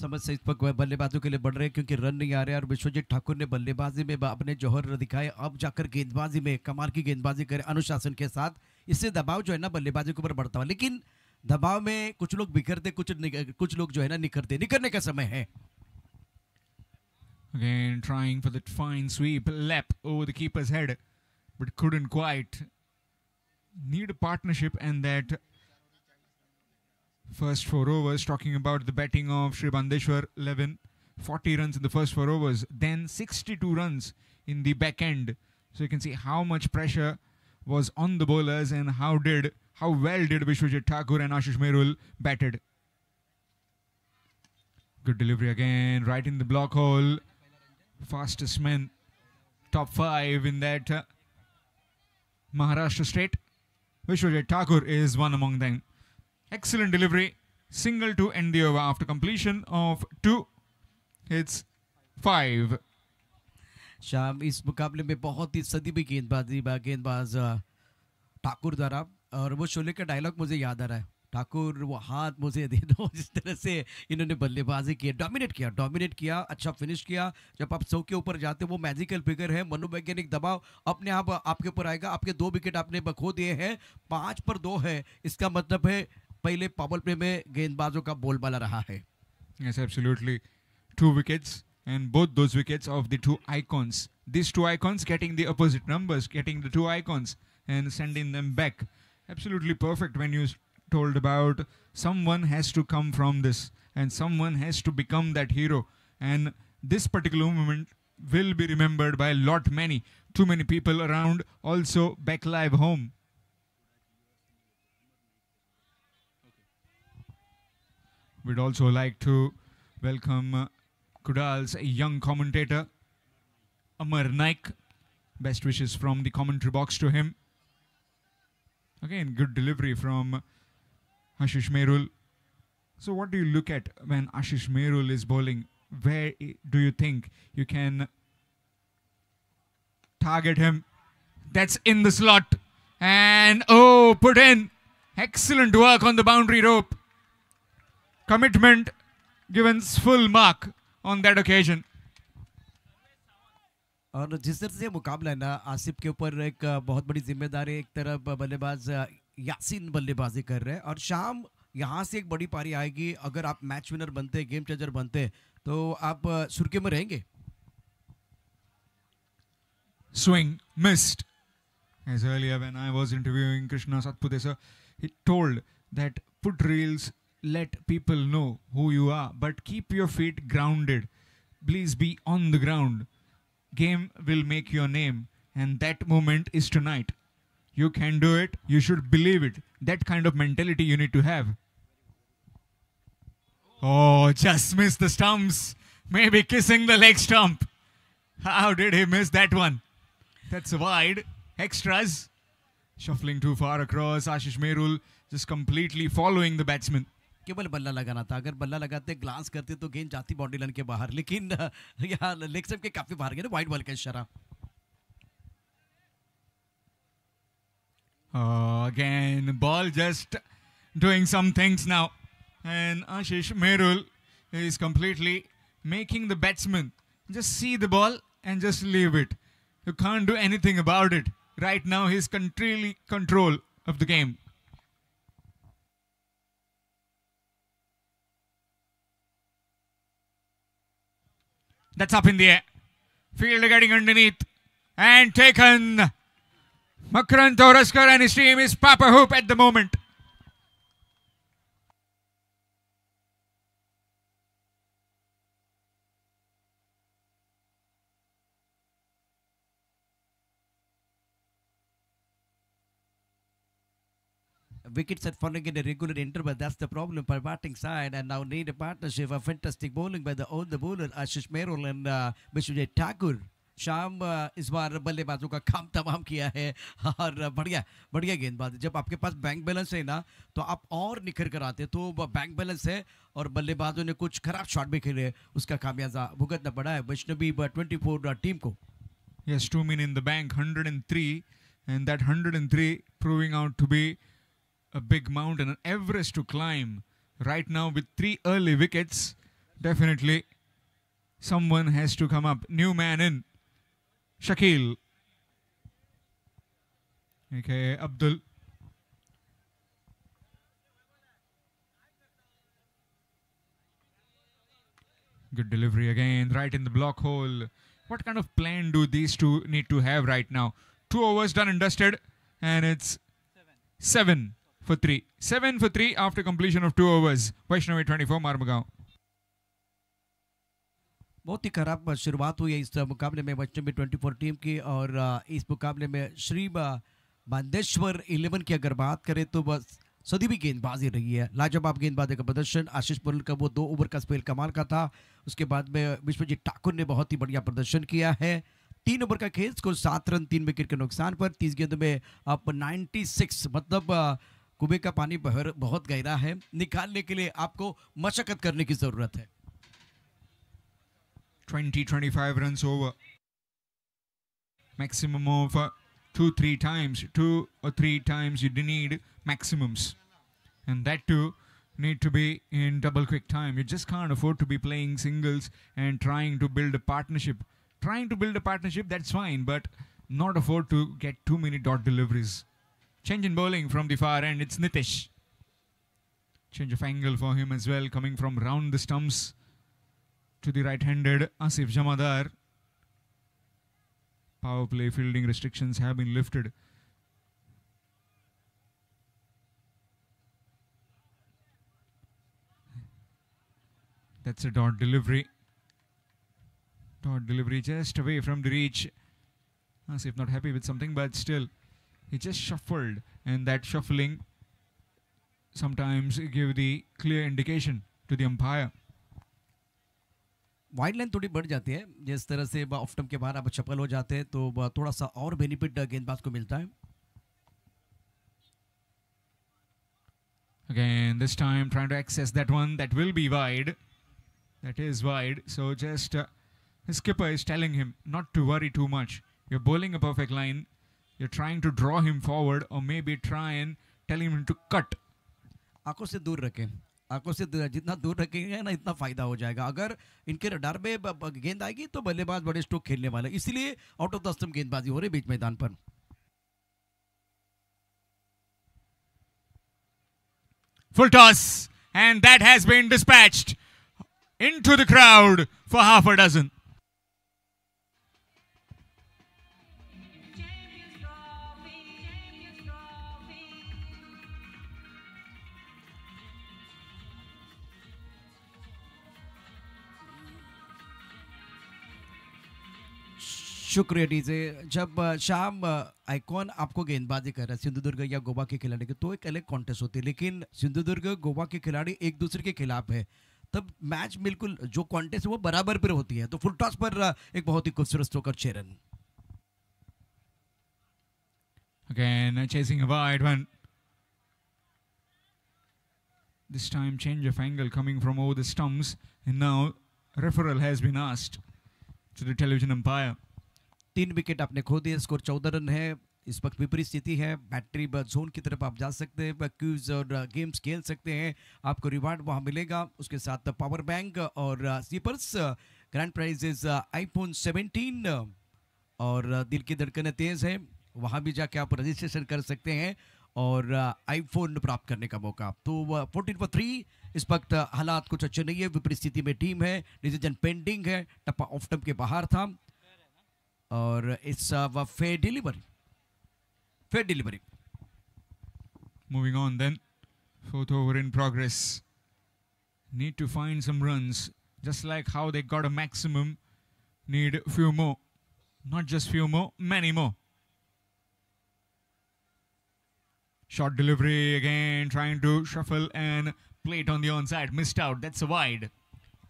समझ से इस पर बल्लेबाजों के लिए बढ़ रहे हैं क्योंकि run नहीं आ रहे और विश्वजीत ठाकुर ने बल्लेबाजी में अपने जौहर दिखाए। अब जाकर गेंदबाजी में कमाल की गेंदबाजी करे अनुशासन के साथ। इससे दबाव जो है ना बल्लेबाजी के ऊपर बढ़ता हुआ, लेकिन दबाव में कुछ लोग बिखरते, कुछ लोग जो है ना निखरते। निखरने का समय है। Again, trying for that fine sweep, lap over the keeper's head, but couldn't quite. Need a partnership, and that first 4 overs, talking about the batting of Sri Bandeshwar 11, 40 runs in the first 4 overs, then 62 runs in the back end. So you can see how much pressure was on the bowlers and how well did Vishwajit Thakur and Ashish Merul batted. Good delivery again, right in the block hole. Fastest men, top 5 in that Maharashtra state. Vishwajit Thakur is one among them. Excellent delivery, single to end the over after completion of 2 hits, 5. शाम इस मुकाबले में बहुत ही सदी गेंदबाज ठाकुर द्वारा, और वो शोले का dialogue मुझे याद आ रहा है, ठाकुर वो हाथ मुझे दे दो, जिस तरह से इन्होंने बल्लेबाजी की, डोमिनेट किया, अच्छा फिनिश किया। जब आप 100 के ऊपर जाते हो वो मैजिकल फिगर है, मनोवैज्ञानिक दबाव अपने आप आपके ऊपर आएगा। आपके 2 विकेट आपने खो दिए हैं, 5 पर 2 है, इसका मतलब है पहले पावर प्ले में गेंदबाजों का बोलबाला रहा है। Yes, absolutely. 2 wickets, and both those wickets of the 2 icons. These 2 icons getting the opposite numbers, getting the 2 icons and sending them back. Absolutely perfect when you told about someone has to come from this and someone has to become that hero. And this particular moment will be remembered by too many people around, also back live home. We'd also like to welcome Kudal's young commentator, Amar Naik. Best wishes from the commentary box to him. Again, good delivery from Ashish Merul. So what do you look at when Ashish Merul is bowling? Where do you think you can target him? That's in the slot. And put in. Excellent work on the boundary rope. Commitment given full mark on that occasion. और जिस तरह से मुकाबला है ना, आसिफ के ऊपर एक बहुत बड़ी जिम्मेदारी, एक तरफ बल्लेबाज यासीन बल्लेबाजी कर रहे हैं, और शाम यहाँ से एक बड़ी पारी आएगी। अगर आप मैच विनर बनते, गेम चेंजर बनते, तो आप सुर्खियों में रहेंगे। Swing missed. As earlier when I was interviewing Krishna Satpute sir, he told that put reels, let people know who you are, but keep your feet grounded. Please be on the ground. Game will make your name, and that moment is tonight. You can do it. You should believe it. That kind of mentality you need to have. Oh, just missed the stumps. Maybe kissing the leg stump. How did he miss that one? That's wide. Extras. Shuffling too far across. Ashish Merul just completely following the batsman. केवल बल्ला लगाना था, अगर बल्ला लगाते glance करते तो गेंद जाती बाउंड्री लाइन के बाहर, लेकिन यहाँ लेग स्टंप के काफी बाहर गए ना, वाइड बॉल का इशारा। Again, ball just doing some things now, and Ashish Merul is completely making the batsman just see the ball and just leave it. You can't do anything about it. Right now he's completely control of the game. That's up in the air. Fielder getting underneath and taken. Makrant Toraskar and his team is Papa Hoop at the moment. Wickets are falling in a regular interval. That's the problem for batting side, and now need a partnership of fantastic bowling by the bowler Ashish Merul and Vishwajit Thakur. शाम इस बार बल्लेबाजों का काम तमाम KIA है, और बढ़िया गेंदबाज। जब आपके पास बैंक बैलेंस है ना, तो आप और निखर कर आते, तो बैंक बैलेंस है और बल्लेबाजों ने कुछ खराब शॉट भी खेले, उसका खामियाजा भुगतना पड़ा है वैष्णवी 24 टीम को। Yes, 2 men in the bank, 103, and that 103 proving out to be a big mountain, an Everest to climb. Right now with 3 early wickets, definitely someone has to come up. New man in, Shakil. Okay, Abdul. Good delivery again, right in the block hole. What kind of plan do these two need to have right now? 2 overs done and dusted, and it's 7 for 3. 7 for 3 after completion of 2 overs. Vaishnavi 24, Marmagaon. बहुत ही खराब शुरुआत हुई है इस मुकाबले में Vaishnavi 24 team की, और इस मुकाबले में श्री बांदेश्वर 11 की अगर बात करें तो बस सदी भी गेंदबाजी रही है। लाजवाब गेंदबाजी का प्रदर्शन, आशीष पुरल का वो 2 ओवर का स्पेल कमाल का था। उसके बाद में विश्वजीत ठाकुर ने बहुत ही बढ़िया प्रदर्शन किया है। 3 ओवर का खेल, स्कोर 7 रन 3 विकेट के नुकसान पर। 30 गेंदों में अब 96, मतलब कुएं का पानी बहुत गहरा है, निकालने के लिए आपको मशक्कत करने की जरूरत है। 20-25 runs over. Maximum of 2-3 times. 2 or 3 times you need maximums. And that too need to be in double quick time. You just can't afford to be playing singles and trying to build a partnership. Trying to build a partnership, that's fine, but not afford to get too many dot deliveries. Change in bowling from the far end. It's Nitish. Change of angle for him as well, coming from round the stumps to the right-handed Asif Jamadar. Power play fielding restrictions have been lifted. That's a dot delivery. Dot delivery just away from the reach. Asif not happy with something, but still, he just shuffled, and that shuffling sometimes give the clear indication to the umpire. Wide line थोड़ी बढ़ जाती है, जिस तरह से off stump के बाहर आप चप्पल हो जाते हैं तो थोड़ा सा और बेनिफिट गेंदबाज को मिलता है। Again, this time trying to access that one. That will be wide. That is wide. So just his skipper is telling him not to worry too much. You're bowling a perfect line. You're trying to draw him forward, or maybe try and tell him to cut. आंखों से दूर रखें, आंखों से जितना दूर रखेंगे ना इतना फायदा हो जाएगा। अगर इनके रडार में गेंद आएगी तो बल्लेबाज बड़े स्ट्रोक खेलने वाले, इसीलिए आउट ऑफ द स्टंप गेंदबाजी हो रही बीच मैदान पर। Full toss, and that has been dispatched into the crowd for half a dozen. शुक्रिया डीजे। जब शाम आइकॉन आपको गेंदबाजी कर रहा है सिंधुदुर्ग या गोवा के खिलाड़ी की, तो एक अलग कॉन्टेस्ट होती है, लेकिन सिंधुदुर्ग गोवा के खिलाड़ी एक दूसरे के खिलाफ है, तब मैच बिल्कुल जो कॉन्टेस्ट है वो बराबर पर होती है। तो फुल टॉस पर एक बहुत ही खूबसूरत स्ट्रोक और 6 run. Again, chasing a wide one. This time change of angle coming from over the stumps, and now referral has been asked to the television umpire. 3 wicket आपने खो दिए, स्कोर 14 रन है। इस वक्त विपरीत स्थिति है, बैटरी जोन की तरफ आप जा सकते हैं, क्यूज और गेम्स खेल सकते हैं, आपको रिवार्ड वहां मिलेगा। उसके साथ पावर बैंक और स्लीपर्स, ग्रैंड प्राइजेस आईफोन 17 और दिल की धड़कनें तेज है, वहां भी जाके आप रजिस्ट्रेशन कर सकते हैं और आईफोन प्राप्त करने का मौका। तो 14 for 3 इस वक्त हालात कुछ अच्छे नहीं है, विपरीत स्थिति में टीम है, डिसीजन पेंडिंग है, टप्पा ऑफ स्टंप के बाहर था और it's fair delivery, fair delivery. Moving on then, 4th over in progress. Need to find some runs, just like how they got a maximum, need a few more. Not just few more, many more. Short delivery again, trying to shuffle and play it on the onside. Missed out, that's a wide.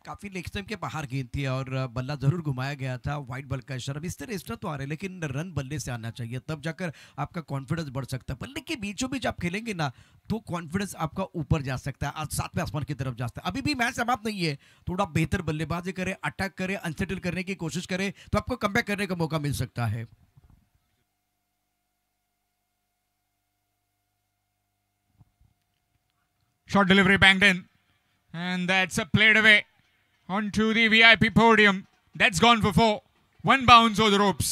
काफी leg stump के बाहर गेंद थी और बल्ला जरूर घुमाया गया था, वाइड बॉल का इशारा। इस तरह एक्स्ट्रा तो आ रहे हैं, लेकिन रन बल्ले से आना चाहिए, तब जाकर आपका कॉन्फिडेंस बढ़ सकता है। बल्ले के बीचों बीच आप खेलेंगे ना तो कॉन्फिडेंस आपका ऊपर जा सकता है, आज सातवें आसमान की तरफ जा सकता है। अभी भी मैच समाप्त नहीं है, थोड़ा बेहतर बल्लेबाजी करें, अटैक करें, अनसेटल करने की कोशिश करें तो आपको कमबैक करने का मौका मिल सकता है। Short delivery banged in, and that's played away onto the VIP podium. That's gone for 4. One bounce over the ropes.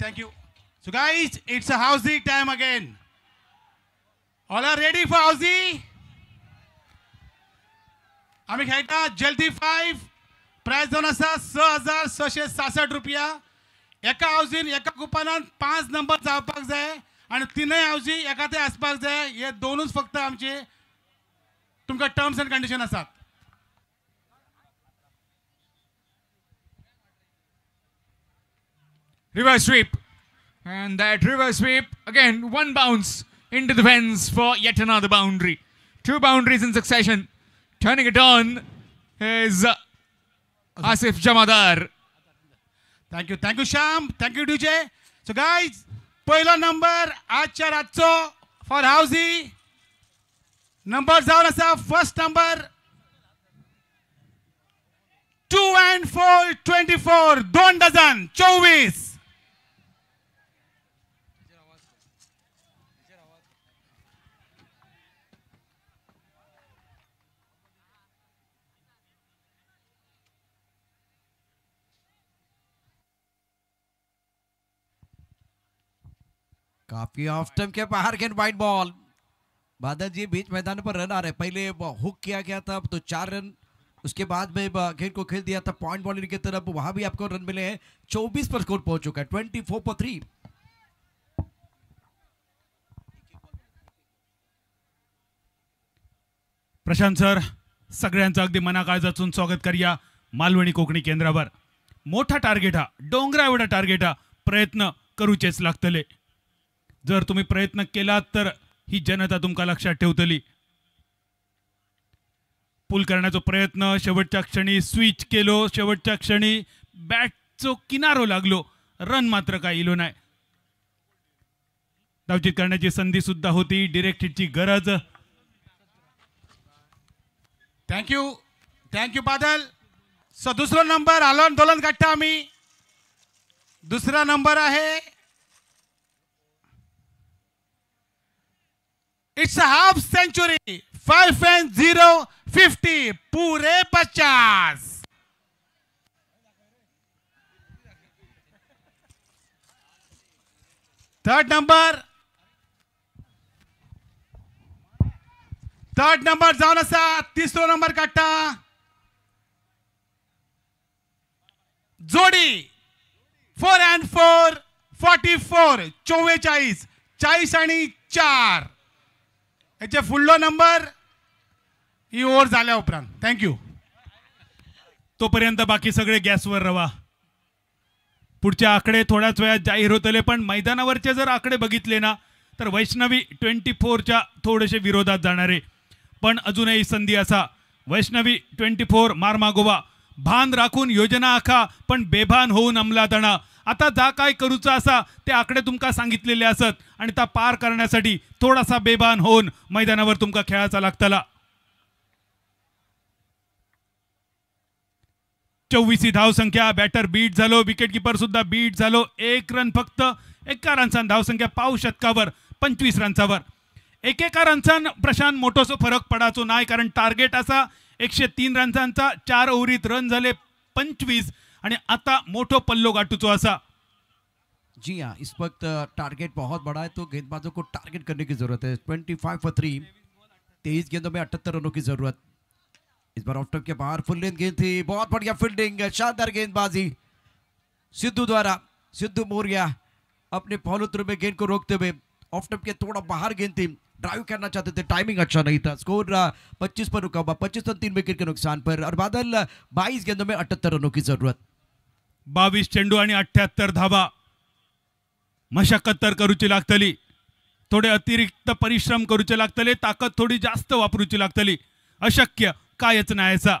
Thank you. So guys, it's a Housie time again. All are ready for Housie? आम्ही खेळटा जल्दी 5 price जावन आसा 6666 रुपया. एका हावजीन एका कुपनान 5 number जावपाक जाय आणि तीनय हावजी एका ते आसपाक जाय. हे दोनूच फक्त आमचे तुमकां टर्म्स अँड कंडिशन आसात. Reverse sweep. And that reverse sweep, again, one bounce into the fence for yet another boundary. 2 boundaries in succession. Turning it on is Asif Jamadar. Thank you Sham, thank you DJ. So guys, पहिला number आजच्या रातचो for housie. Number जावन आसा first number 2 and 4 24 2 dozen 24. काफी off time के बाहर गेंद wide ball. Badal ji बीच मैदान पर रन आ रहे. पहले हुक किया गया था तो 4 रन, उसके बाद में गेंद को खेल दिया था पॉइंट बॉलर की तरफ, वहां भी आपको रन मिले हैं. 24 पर स्कोर पहुंच चुका है. 24 for 3. प्रशांत सर, सगळ्यांचं अगदी मनाकाळजातून स्वागत करूया मालवणी कोकणी केंद्रावर. मोठा टार्गेट हा, डोंगरा एवढा टार्गेट हा, प्रयत्न करूचेच लागतले. जर तुम्ही प्रयत्न केलात तर ही जनता तुमका लक्षात ठेवतली. पुल करण्याचा प्रयत्न, शेवटच्या क्षणी स्विच केलो, शेवटच्या क्षणी बॅटचो किनारो लागलो, रन मात्र काय इलो नाही. धावचीत करण्याची संधी सुद्धा होती, डिरेक्ट हिटची गरज. थँक्यू बादल. सो दुसरा नंबर आलोन दोलन काढता आम्ही. दुसरा नंबर आहे, it's a half century. 5 and 0 50 पूरे 50. थर्ड नंबर जावन आसा. तिसरो नंबर काढता जोडी 4 and 4 44 44 40 आणि 4. याचे फुडलो नंबर ही ओव्हर झाल्या उपरांत. थँक्यू. तोपर्यंत बाकी सगळे गॅसवर रवा. पुढचे आकडे थोड्याच वेळात जाहीर होतले, पण मैदानावरचे जर आकडे बघितले ना तर वैष्णवी 24च्या थोडेसे विरोधात जाणारे. पण अजूनही संधी असा. वैष्णवी 24 मारमागोवा. भान राखून योजना आखा, पण बेभान होऊन अंमलात आणा. आता जा काय करूचा असा ते आकडे तुमका सांगितलेले असत आणि त्या पार करण्यासाठी थोडासा बेभान होऊन मैदानावर तुमका खेळायचा लागतला. 24 धावसंख्या. बॅटर बीट झालो, विकेट किपर सुद्धा बीट झालो. 1 रन फक्त. एका रनसान धावसंख्या पाव शतकावर 25 रनसावर. एकेका रनसान प्रशांत मोठोसो फरक पडाचो नाही, कारण टार्गेट असा 103 रनसांचा. 4 ओव्हरीत रन झाले 25 आणि आता मोठो पल्लो गाठूचो असा. जी हाँ, इस वक्त टारगेट बहुत बड़ा है तो गेंदबाजों को टारगेट करने की जरूरत है. 25 for 3. 23 गेंदों में 78 रनों की जरूरत. इस बार ऑफ टॉप के बाहर फुल लेंथ गेंद थी. बहुत बढ़िया फील्डिंग, शानदार गेंदबाजी सिद्धू द्वारा. सिद्धू मौर्य अपने फॉलोथ्रू में गेंद को रोकते हुए ऑफ टॉप के थोड़ा बाहर गेंद थी, ड्राइव करना चाहते थे, टाइमिंग अच्छा नहीं था. स्कोर 25 पर रुका हुआ. 25 रन 3 विकेट के नुकसान पर. और बादल 22 गेंदों में 78 रनों की जरूरत. 22 चेंडू आणि 78 धावा. मशक्कत तर करूची लागतली. थोडे अतिरिक्त परिश्रम करूचे लागतले. ताकद थोडी जास्त वापरूची लागतली. अशक्य कायच नाहीचा.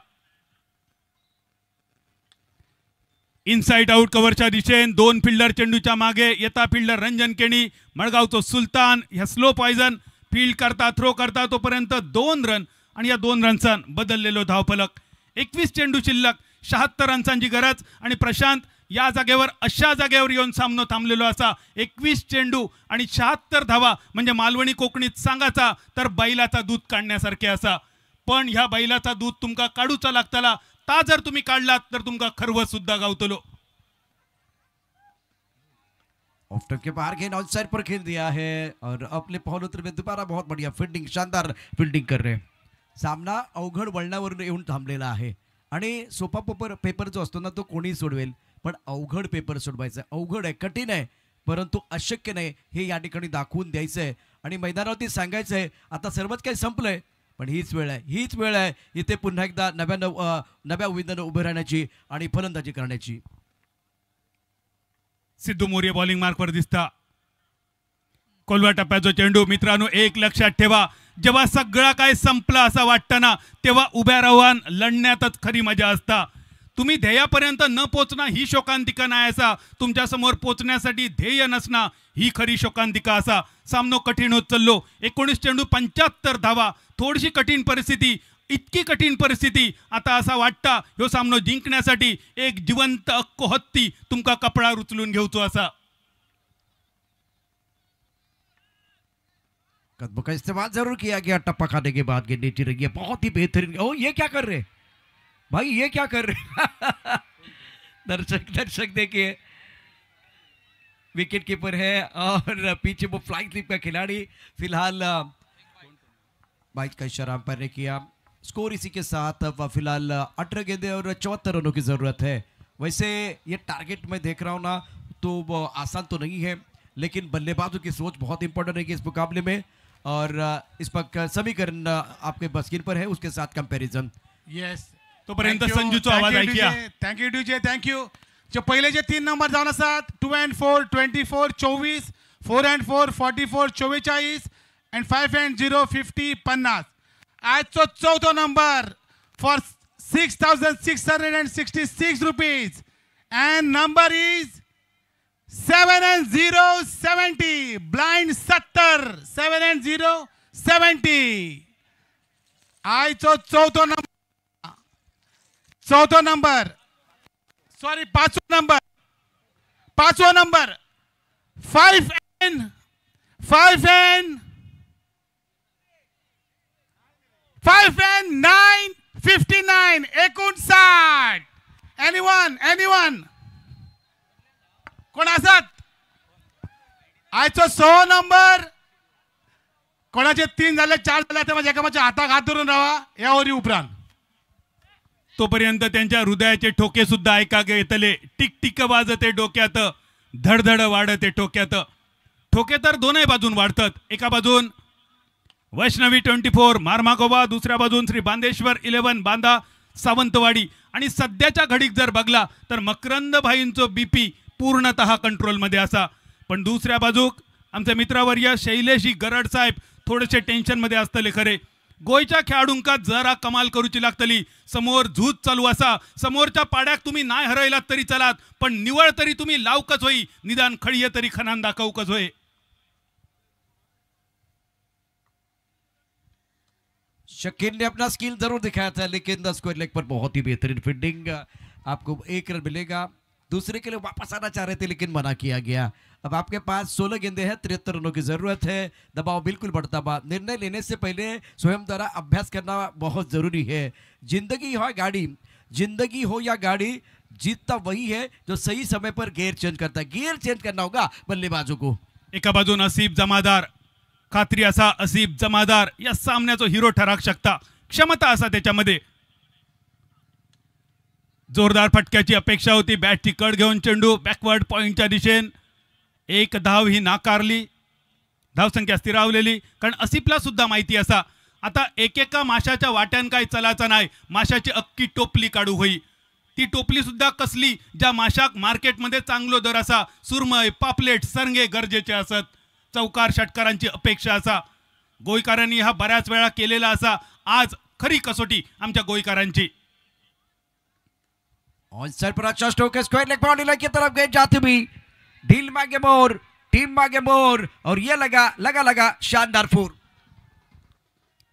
इनसाइड आउट कव्हरच्या दिशेन 2 फिल्डर चेंडूच्या मागे. येता फिल्डर रंजन केणी, मडगावचो सुलतान. ह्या स्लो पॉयझन फील्ड करता, थ्रो करता तोपर्यंत 2 रन आणि या 2 रनसान बदललेलो धावफलक. 21 चेंडू शिल्लक, 76 रनसांची गरज. आणि प्रशांत या जागेवर अशा जागेवर येऊन सामनो थांबलेलो असा. 21 चेंडू आणि 76 धावा म्हणजे मालवणी कोकणीत सांगाचा तर बैलाचा दूध काढण्यासारखे असा. पण ह्या बैलाचा दूध तुमका काढूचा लागतला. ता जर तुम्ही काढलात तर तुमका खरवस सुद्धा गावतलो. ऑफ टर्न के बाहर गेंद ऑन साइड पर खेल दिया है और अपने पहलोत्तर में दोबारा बहुत बढ़िया फील्डिंग, शानदार फील्डिंग कर रहे. सामना अवघड वळणावरून येऊन थांबलेला आहे आणि सोपा पेपर जो असतो ना तो कोणी सोडवेल, पण अवघड पेपर सोडवायचा अवघड आहे, कठीण आहे, परंतु अशक्य नाही हे या ठिकाणी दाखवून द्यायचं आहे आणि मैदानावरती सांगायचं आहे. आता सर्वच काही संपलंय, पण हीच वेळ आहे इथे पुन्हा एकदा नव्या उमेदवारांना उभे राहण्याची आणि फलंदाजी करण्याची. सिद्धू मोरे बॉलिंग मार्कवर दिसता. कोलवा टप्प्याचा चेंडू. मित्रांनो, एक लक्षात ठेवा, जेव्हा सगळं काय संपलं असं वाटतं ना, तेव्हा उभ्या राहून लढण्यातच खरी मजा असता. तुम्ही ध्येयापर्यंत न पोचणं ही शोकांतिका नाही असा, तुमच्या समोर पोचण्यासाठी ध्येय नसणं ही खरी शोकांतिका असा. सामनो कठीण होत चाललो. 19 चेंडू 75 धावा. थोडीशी कठीण परिस्थिती, इतकी कठीण परिस्थिती. आता असा वाटता ह्यो सामनो जिंकण्यासाठी एक जिवंत अक्को हत्ती तुमका कपडा उचलून घेऊचो असा. कदमों का इस्तेमाल जरूर किया गया. टप्पा खाने के बाद गेंद नीचे रही है, बहुत ही बेहतरीन. ओ ये क्या कर रहे भाई, ये क्या कर रहे दर्शक देखिए, विकेट कीपर है और पीछे वो फ्लाइंग स्लिप का खिलाड़ी. फिलहाल 22 का इशारा अंपायर ने किया. स्कोर इसी के साथ अब फिलहाल 18 गेंदें और 74 रनों की जरूरत है. वैसे ये टारगेट मैं देख रहा हूँ ना, तो वो आसान तो नहीं है, लेकिन बल्लेबाजों की सोच बहुत इंपॉर्टेंट है इस मुकाबले में. और इस पर समीकरण आपके बस्किन पर है, उसके साथ कंपैरिजन. येस, तोपर्यंत संजूचा आवाज ऐकूया. Thank you DJ, thank you. जे पहिले जे 3 नंबर जाऊन असतात 2 and 4 24 24, 4 and 4 44 44 and 5 and 0 50 50. आजचो 4थो number for 6,666 rupees and number is 7 and 0 70. Blind 70, 7 and 0 70. आजचो चौथो नंबर सॉरी पाचवा नंबर 5 and 9 59 59. Anyone कोण असत? आजचो 6 नंबर. कोणाचे 3 झाले 4 झाले तर माझ्या एकाच्या हातात हात धरून राहा या ओरी उपरांत. तोपर्यंत त्यांच्या हृदयाचे ठोके सुद्धा ऐका येतले. टिक टिक वाजते डोक्यात, धडधड वाढते ठोक्यात. ठोके तर दोनही बाजून वाढतात. एका बाजून वैष्णवी 24 मारमागोबा, दुसऱ्या बाजून श्री बांदेश्वर 11 बांदा सावंतवाडी. आणि सध्याच्या घडीक जर बघला तर मकरंद भाईंचो बीपी पूर्णतः कंट्रोलमध्ये असा. पण दुसऱ्या बाजूक आमचे मित्रवर्य शैलेशी गरड साहेब थोडेसे टेन्शनमध्ये असतले खरे. गोयच्या खेळाडूंका जरा कमाल करूची लागतली. समोर झूज चालू असा. समोरच्या पाड्याक तुम्ही नाही हरयलात तरी चलात, पण निवळ तरी तुम्ही लावकच होई, निदान खळीये तरी खनान दाखवकच होय. शकील ने अपना स्किल जरूर दिखाया था, लेकिन स्क्वायर लेग पर बहुत ही बेहतरीन फील्डिंग. आपको 1 रन मिलेगा. दूसरे के लिए वापस आना चाह रहे थे लेकिन मना किया गया. अब आपके पास 16 गेंदे हैं, 73 रनों की जरूरत है. दबाव बिल्कुल बढ़ता हुआ. निर्णय लेने से पहले स्वयं द्वारा अभ्यास करना बहुत जरूरी है. जिंदगी हो या गाड़ी, जीतता वही है जो सही समय पर गियर चेंज करता है. गियर चेंज करना होगा बल्लेबाजों को. एका बाजून असीफ जमादार, खात्री असा असीफ जमादार या सामन्याचा हिरो ठराक शकता. क्षमता असा त्याच्यामध्ये. जोरदार फटक्याची अपेक्षा होती. बॅटची कड घेऊन चेंडू बॅकवर्ड पॉइंटच्या दिशेन. 1 धाव ही नाकारली. धावसंख्या स्थिरावलेली, कारण असिफला सुद्धा माहिती असा आता एकेका माशाच्या वाट्यान काय चलाचा नाही. माशाची अक्की टोपली काढू होई. ती टोपली सुद्धा कसली ज्या माशाक मार्केटमध्ये चांगलो दर असा. सुरमय, पापलेट, सरंगे गरजेचे असत. चौकार षटकारांची अपेक्षा असा. गोयकारांनी हा बऱ्याच वेळा केलेला असा. आज खरी कसोटी आमच्या गोयकारांची. ऑन साइड पर अच्छा स्ट्रोक है. स्क्वायर लेग बाउंड्री लाइन की तरफ गए जाते भी. ढील मांगे मोर, टीम मांगे मोर और ये लगा शानदार 4.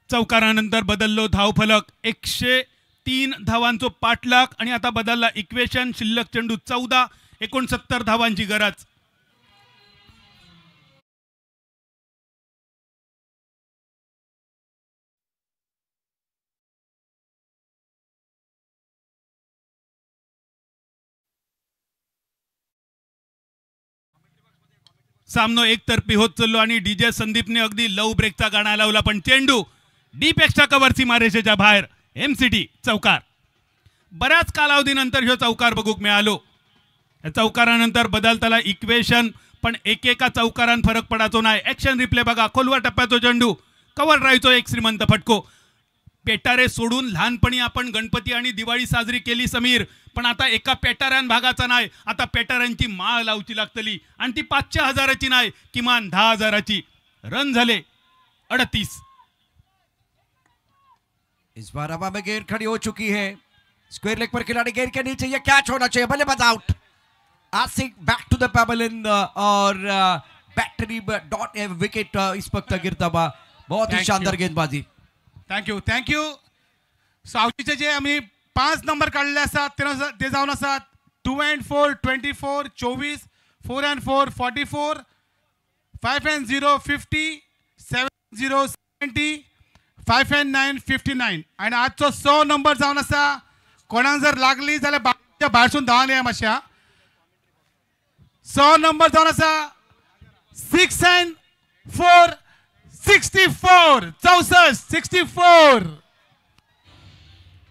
चौकारानंतर बदललो धावफलक. 103 धावांचो पाठलाग आणि आता बदलला इक्वेशन. शिल्लक चेंडू 14, 69 धावांची गरज. सामनो एकतर्फी होत चाललो आणि डीजे संदीपने अगदी लव ब्रेकचा गाणा लावला, पण चेंडू डीप एक्स्ट्रा कव्हर सीमारेषेच्या बाहेर एमसीटी चौकार. बऱ्याच कालावधीनंतर ह्यो चौकार बघूक मिळालो. या चौकारानंतर बदलताला इक्वेशन, पण एकेका चौकारान फरक पडायचो नाही. ऍक्शन रिप्ले बघा, खोलवर टप्प्याचो चेंडू, कव्हर ड्राईव्हचो एक श्रीमंत फटको. पेटारे सोडून लहानपणी आपण गणपती आणि दिवाळी साजरी केली समीर, पण आता एका पेटाऱ्यान भागाचा नाही, आता पेटाऱ्यांची माळ लावची लागतली आणि ती 5,000ची नाही, किमान 10,000ची. रन झाले 38. इस बार हवा में गेंद खड़ी हो चुकी है, स्क्वायर लेग पर खिलाड़ी गेंद के नीचे, ये कैच होना चाहिए, बल्लेबाज out. Asik back to the pavilion और बैटरी डॉट विकेट इस वक्त गिरता हुआ. बहुत ही Thank शानदार you. गेंदबाजी. थँक्यू. सावजीचे जे आम्ही 5 नंबर काढले असतात ते जाऊन असतात 2 and 4 24, 24, 4 and 4 44, 5 and 0 50, 7 and 0 70, 5 and 9 59. आणि आजचो 100 नंबर जाऊन असा, कोणाक जर लागली जाल्यार बाकीच्या भायरसून धांवन या मातशा. 100 नंबर जाऊन असा 6 and 4 64, 64.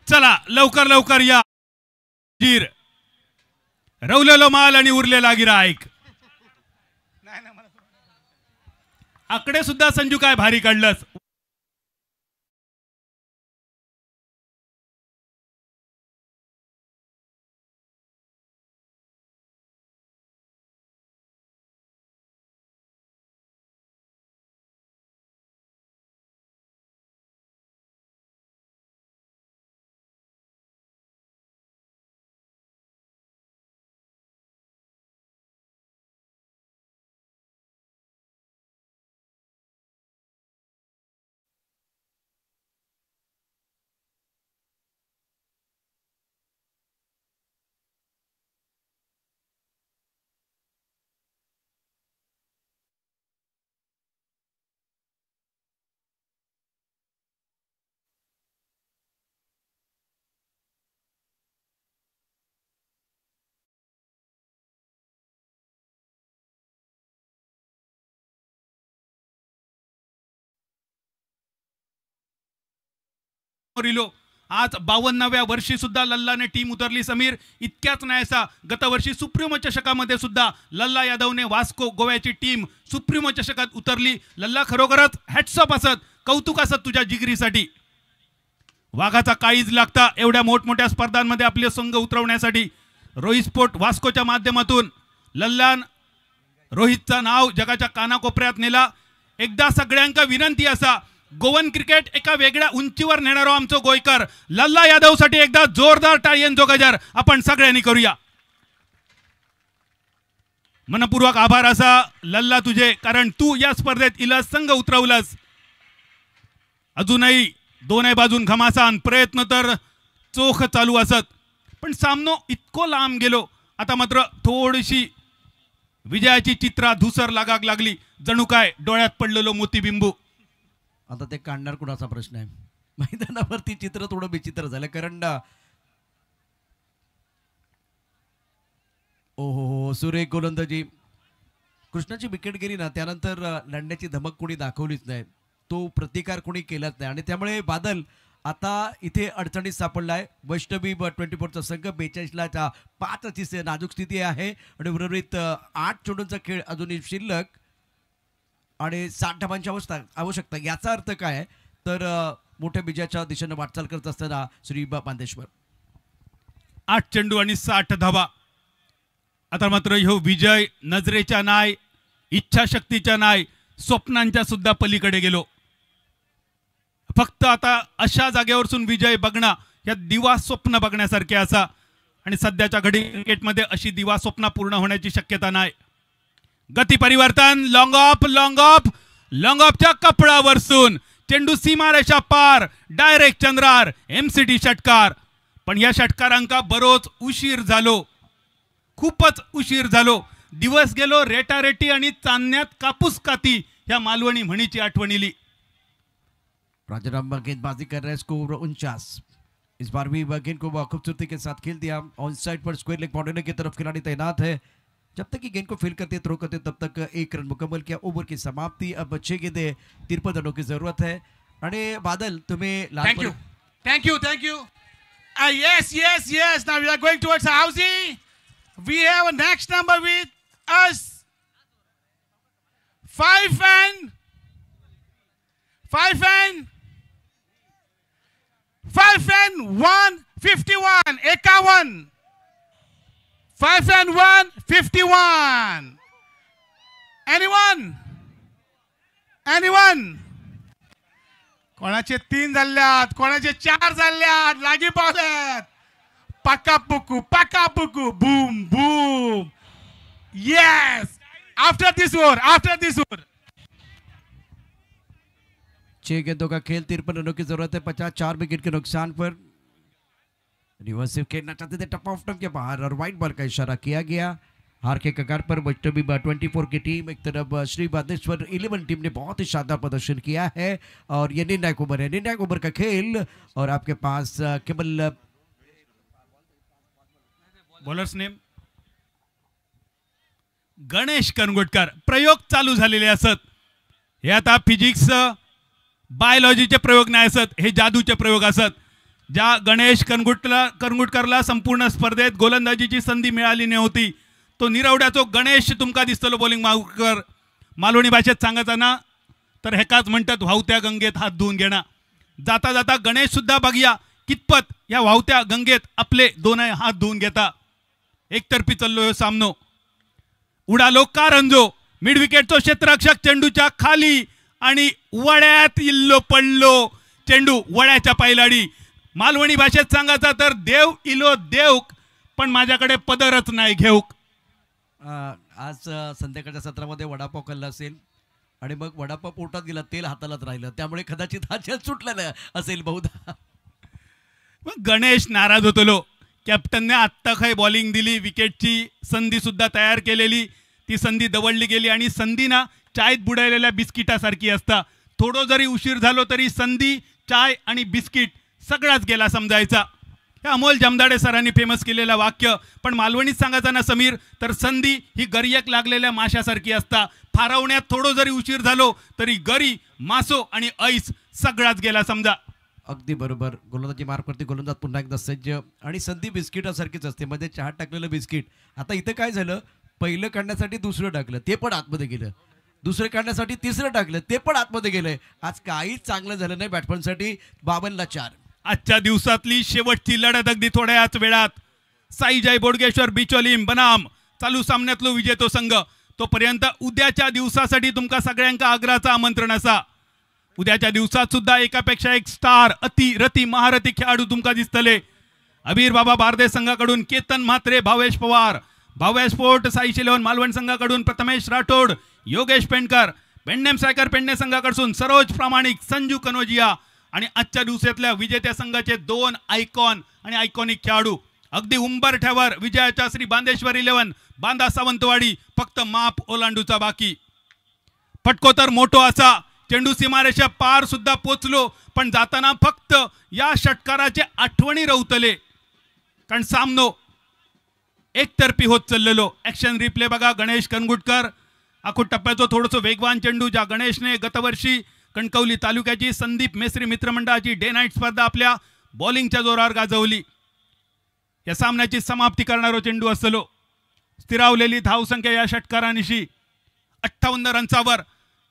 चला लवकर लवकर या. जीर रवलेलो माल आणि उरलेला गिराईक. आकडे सुद्धा संजू काय भारी काढलंस. आज 52व्या वर्षी सुद्धा लल्लाने टीम उतरली समीर. इतक्याच नाही असा गतवर्षी सुप्रीमो चषकामध्ये सुद्धा लल्ला यादवने वास्को गोव्याची टीम सुप्रीमो चषकात उतरली. लल्ला खरोखरच हॅट्सअप असत, कौतुक असत तुझ्या जिगरीसाठी. वाघाचा काळीज लागता एवढ्या मोठमोठ्या स्पर्धांमध्ये आपले संघ उतरवण्यासाठी. रोहित स्पोर्ट वास्कोच्या माध्यमातून लल्लान रोहितचं नाव जगाच्या कानाकोपऱ्यात नेला. एकदा सगळ्यांका विनंती असा, गोवन क्रिकेट एका वेगळ्या उंचीवर नेणारो आमचो गोयकर लल्ला यादवसाठी एकदा जोरदार टाळ्यांचो गजर आपण सगळ्यांनी करूया. मनपूर्वक आभार असा लल्ला तुझे, कारण तू या स्पर्धेत इलस संघ उतरवलंस. अजूनही दोन्ही बाजून घमासान प्रयत्न तर चोख चालू असत, पण सामनो इतको लांब गेलो. आता मात्र थोडीशी विजयाची चित्रा धुसर लागाक लागली, जणू काय डोळ्यात पडलेलो मोतीबिंबू. आता ते काढणार कुणाचा प्रश्न आहे. मैदानावरती चित्र थोडं विचित्र झालं, कारण ओहो सुरेख गोलंदाजी. कृष्णाची विकेट गेली ना, त्यानंतर लढण्याची धमक कोणी दाखवलीच नाही, तो प्रतिकार कोणी केलाच नाही. आणि त्यामुळे बादल आता इथे अडचणीत सापडलाय. वैष्णवी 24चा संघ 42ला 5ची नाजूक स्थिती आहे आणि उर्वरित 8 चेंडूंचा खेळ अजूनही शिल्लक आणि 60 धावांची आवश्यकता. याचा अर्थ काय तर मोठ्या विजयाच्या दिशेने वाटचाल करत असताना श्री बांदेश्वर 8 चेंडू आणि 60 धावा. आता मात्र ह्यो विजय नजरेच्या नाही, इच्छाशक्तीच्या नाही, स्वप्नांच्या सुद्धा पलीकडे गेलो. फक्त आता अशा जागेवरसून विजय बघणं या दिवा स्वप्न बघण्यासारखे असा. आणि सध्याच्या घडी क्रिकेटमध्ये अशी दिवा स्वप्न पूर्ण होण्याची शक्यता नाही. गती परिवर्तन, long off, long off, long ऑफच्या कपडावरसून चेंडू सीमारेषा पार, डायरेक्ट चंद्रार, एमसीटी षटकार. पण या षटकारांका बरोच उशीर झालो, खूपच उशीर झालो. दिवस गेलो रेटारेटी आणि चांदण्यात कापूस काती ह्या मालवणी म्हणीची आठवण इली. राजाराम गेंदबाजी कर रहे हैं, स्कोर 49. इस बार भी गेंद को खूबसूरती के साथ खेल दिया. ऑन साइड पर स्क्वायर लेग बाउंड्री की तरफ खिलाड़ी तैनात है. जब तक कि गेंद को फील करते थ्रो करते तब तक 1 रन मुकम्मल किया। ओवर की समाप्ति, अब 6 गेंदें 53 रनों की जरूरत है। आणि बादल तुम्हें Thank you. Yes. Now we are going towards Housey. We have a next number with us. 5 and 151. 51. 5 and 151. Anyone? कोणाचे 3 झाल्यात, कोणाचे 4 झाल्यात, लागी पावल्यात. पाकापुकू boom. Yes. After this over. 6 गेंदों का खेल, 53 रनों की जरूरत है। 54 विकेट के नुकसान पर रिवर्सिव खेलना चाहते थे, टप ऑफ स्टंप के बाहर और वाइट बॉल का इशारा किया गया। हार के कगार पर बजटबी 24 की टीम, एक तरफ श्री बादेश्वर 11 टीम ने बहुत ही शानदार प्रदर्शन किया है और ये निर्णायक ओवर है। निर्णायक ओवर का खेल और आपके पास केवल बॉलर्स नेम गणेश करंगुटकर. प्रयोग चालू झालेले असत. हे आता फिजिक्स बायोलॉजीचे प्रयोग नाही असत, हे जादूचे प्रयोग असत. ज्या गणेश करंगुटकरला संपूर्ण स्पर्धेत गोलंदाजीची संधी मिळाली नव्हती, तो निरवड्याचो गणेश तुमका दिसतलो बॉलिंग मागकर. मालवणी भाषेत सांगायचा ना तर हेकाच म्हणतात वाहत्या गंगेत हात धुवून घेणं. जाता जाता गणेश सुद्धा बघूया कितपत या वाहत्या गंगेत आपले दोनही हात धुवून घेता. एकतर्फी चाललो सामनो. उडालो का रंजो. मिड विकेटचो क्षेत्ररक्षक चेंडूच्या खाली आणि वड्यात इल्लो पडलो. चेंडू वड्याच्या पायलाडी. मालवणी भाषेत सांगायचा तर देव इलो देव, पण माझ्याकडे पदरच नाही घेऊक. आज संध्याकाळच्या सत्रामध्ये वडापाव खाल्ला असेल आणि मग वडापाव पोटात गेला, तेल हातालाच राहिलं, त्यामुळे कदाचित हा खेळ सुटलेला असेल बहुधा. मग गणेश नाराज होतलो. कॅप्टनने आत्ता काही बॉलिंग दिली, विकेटची संधी सुद्धा तयार केलेली, ती संधी दवडली गेली आणि संधी ना चायत बुडालेल्या बिस्किटासारखी असता. थोडं जरी उशीर झालो तरी संधी, चाय आणि बिस्किट सगळाच गेला समजायचा. हे अमोल जमदाडे सरांनी फेमस केलेलं वाक्य. पण मालवणीत सांगायचं ना समीर तर संधी ही गरियक लागलेल्या माशासारखी असता. फारवण्यात थोडं जरी उशीर झालो तरी गरी, मासो आणि ऐस सगळाच गेला समजा. अगदी बरोबर. गोलंदाजी मार्कवरती गोलंदाज पुन्हा एकदा सज्ज आणि संधी बिस्किटासारखीच असते, मध्ये चहा टाकलेलं बिस्किट. आता इथं काय झालं, पहिलं काढण्यासाठी दुसरं टाकलं, ते पण आतमध्ये गेलं. दुसरं काढण्यासाठी तिसरं टाकलं, ते पण आतमध्ये गेलंय. आज काहीच चांगलं झालं नाही बॅट्समनसाठी. 52ला 4. आजच्या दिवसातली शेवटची लढत अगदी थोड्याच वेळात. साईजय बोडगेश्वर बिचोलीम बनाम चालू सामन्यातलो विजेतो संघ. तोपर्यंत उद्याच्या दिवसासाठी तुमका सगळ्यांका आग्रहाचं आमंत्रण असा. उद्याच्या दिवसात सुद्धा एकापेक्षा एक स्टार, रती महारथी खेळाडू तुमका दिसतले. अबीर बाबा बारदे संघाकडून केतन म्हात्रे, भावेश पवार. भाव्या स्पोर्ट साई शिलवण मालवण संघाकडून प्रथमेश राठोड, योगेश पेंडकर. पेंडेम सायकर पेंडे संघाकडून सरोज प्रामाणिक, संजू कनोजिया. आणि आजच्या दिवसातल्या विजेत्या संघाचे 2 आयकॉन आणि आयकॉनिक खेळाडू. अगदी उंबरठ्यावर विजयाच्या श्री बांदेश्वर 11 बांदा सावंतवाडी. फक्त माप ओलांडूचा बाकी. फटको तर मोठो असा. चेंडू सीमारेषा पार सुद्धा पोचलो, पण जाताना फक्त या षटकाराचे आठवणी रवतले. कारण सामनो एकतर्फी होत चाललेलो. ऍक्शन रिप्ले बघा. गणेश करंगुटकर आखूट टप्प्याचो थोडंसं वेगवान चेंडू, ज्या गणेशने गतवर्षी कणकवली तालुक्याची संदीप मेसरी मित्रमंडळाची डे नाईट स्पर्धा आपल्या बॉलिंगच्या जोरावर गाजवली. या सामन्याची समाप्ती करणारा चेंडू असलो. स्थिरावलेली धावसंख्या या षटकारानिशी 58 रन्सावर.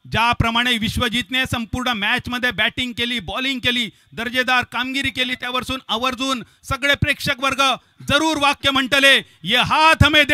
ज्याप्रमाणे विश्वजितने संपूर्ण मॅच मध्ये बॅटिंग केली, बॉलिंग केली, दर्जेदार कामगिरी केली, त्यावरसून आवर्जून सगळे प्रेक्षक वर्ग जरूर वाक्य म्हणतले, ये हात हमें दे